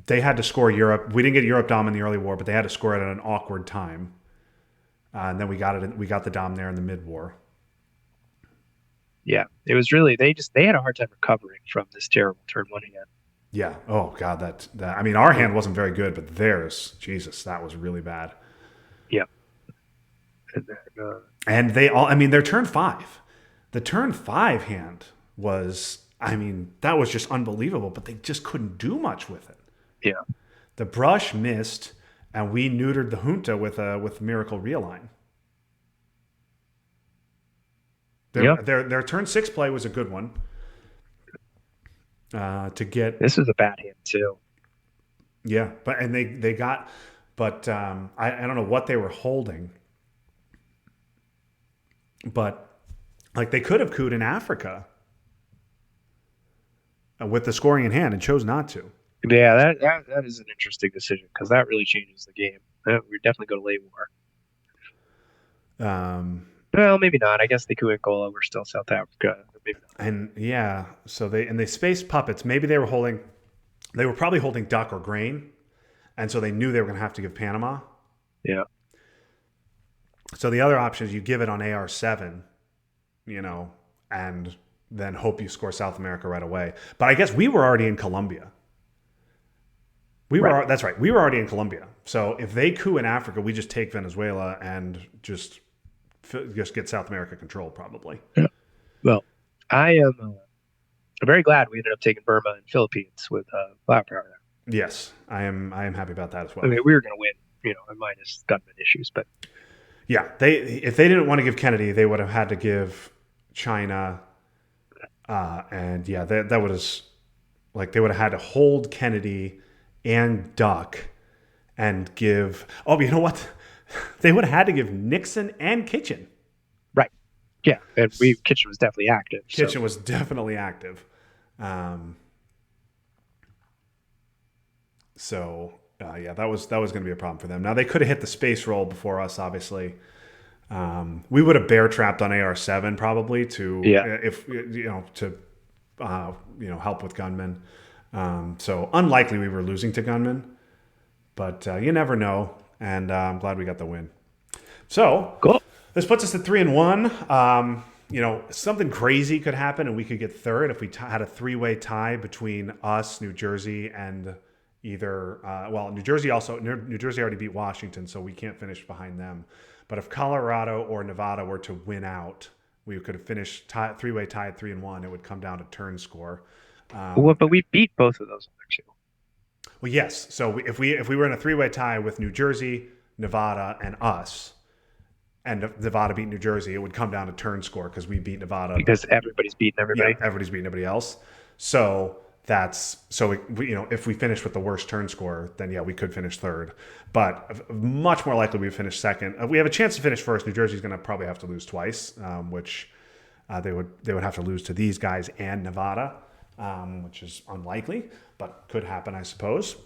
They had to score Europe. We didn't get Europe Dom in the early war, but they had to score it at an awkward time. And then we got it. We got the Dom there in the mid war. Yeah, it was really they had a hard time recovering from this terrible turn 1 hand. Yeah. Oh God, that I mean, our hand wasn't very good, but theirs, Jesus, that was really bad. Yeah. And they all, I mean, their turn 5, the turn 5 hand was, I mean, that was just unbelievable, but they just couldn't do much with it. Yeah. The brush missed, and we neutered the junta with Miracle Realign. Their turn 6 play was a good one. To get this is a bad hand too. Yeah, but and they got, but I don't know what they were holding, but like they could have cooed in Africa with the scoring in hand and chose not to. Yeah, that is an interesting decision because that really changes the game. We definitely go to late war. Well, maybe not. I guess they coup Angola. We're still South Africa. Maybe not. And yeah, so they spaced puppets. Maybe they were probably holding duck or grain, and so they knew they were going to have to give Panama. Yeah. So the other option is you give it on AR7, and then hope you score South America right away. But I guess we were already in Colombia. That's right. We were already in Colombia. So if they coup in Africa, we just take Venezuela and just get South America control, probably. Yeah. Well, I'm very glad we ended up taking Burma and Philippines with flower power there. Yes, I am happy about that as well. I mean, we were going to win, minus gunman issues, but yeah, if they didn't want to give Kennedy, they would have had to give China, And yeah, that was like they would have had to hold Kennedy and Duck and give. Oh, you know what? They would have had to give Nixon and Kitchen. Right. Yeah, and Kitchen was definitely active. Kitchen So was definitely active. Um, yeah, that was going to be a problem for them. Now they could have hit the space roll before us, obviously. We would have bear trapped on AR7 probably to yeah, if you know to help with gunmen. So unlikely we were losing to gunmen, but you never know. And I'm glad we got the win. So cool. this puts us at 3-1. Something crazy could happen, and we could get third if we had a three-way tie between us, New Jersey, and either. New Jersey already beat Washington, so we can't finish behind them. But if Colorado or Nevada were to win out, we could have finished three-way tie at 3-1. It would come down to turn score. Well, but we beat both of those other two. Well, yes. So if we were in a three-way tie with New Jersey, Nevada, and us, and Nevada beat New Jersey, it would come down to turn score because we beat Nevada. Because everybody's beating everybody. Yeah, everybody's beating everybody else. So if we finish with the worst turn score, then yeah, we could finish third. But much more likely we finish second. We have a chance to finish first. New Jersey's going to probably have to lose twice, which they would have to lose to these guys and Nevada, which is unlikely, but could happen, I suppose.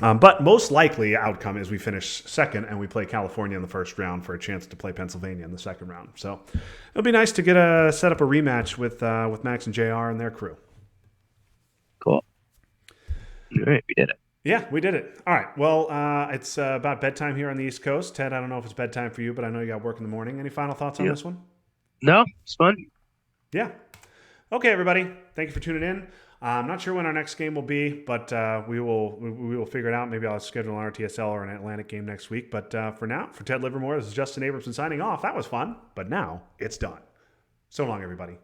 But most likely outcome is we finish second and we play California in the first round for a chance to play Pennsylvania in the second round. So it'll be nice to set up a rematch with Max and JR and their crew. Cool. All right, we did it. Yeah, we did it. All right. Well, it's about bedtime here on the East Coast. Ted, I don't know if it's bedtime for you, but I know you got work in the morning. Any final thoughts on this one? No, it's fun. Yeah. Okay, everybody. Thank you for tuning in. I'm not sure when our next game will be, but we will figure it out. Maybe I'll schedule an RTSL or an Atlantic game next week. But for now, for Ted Livermore, this is Justin Abramson signing off. That was fun, but now it's done. So long, everybody.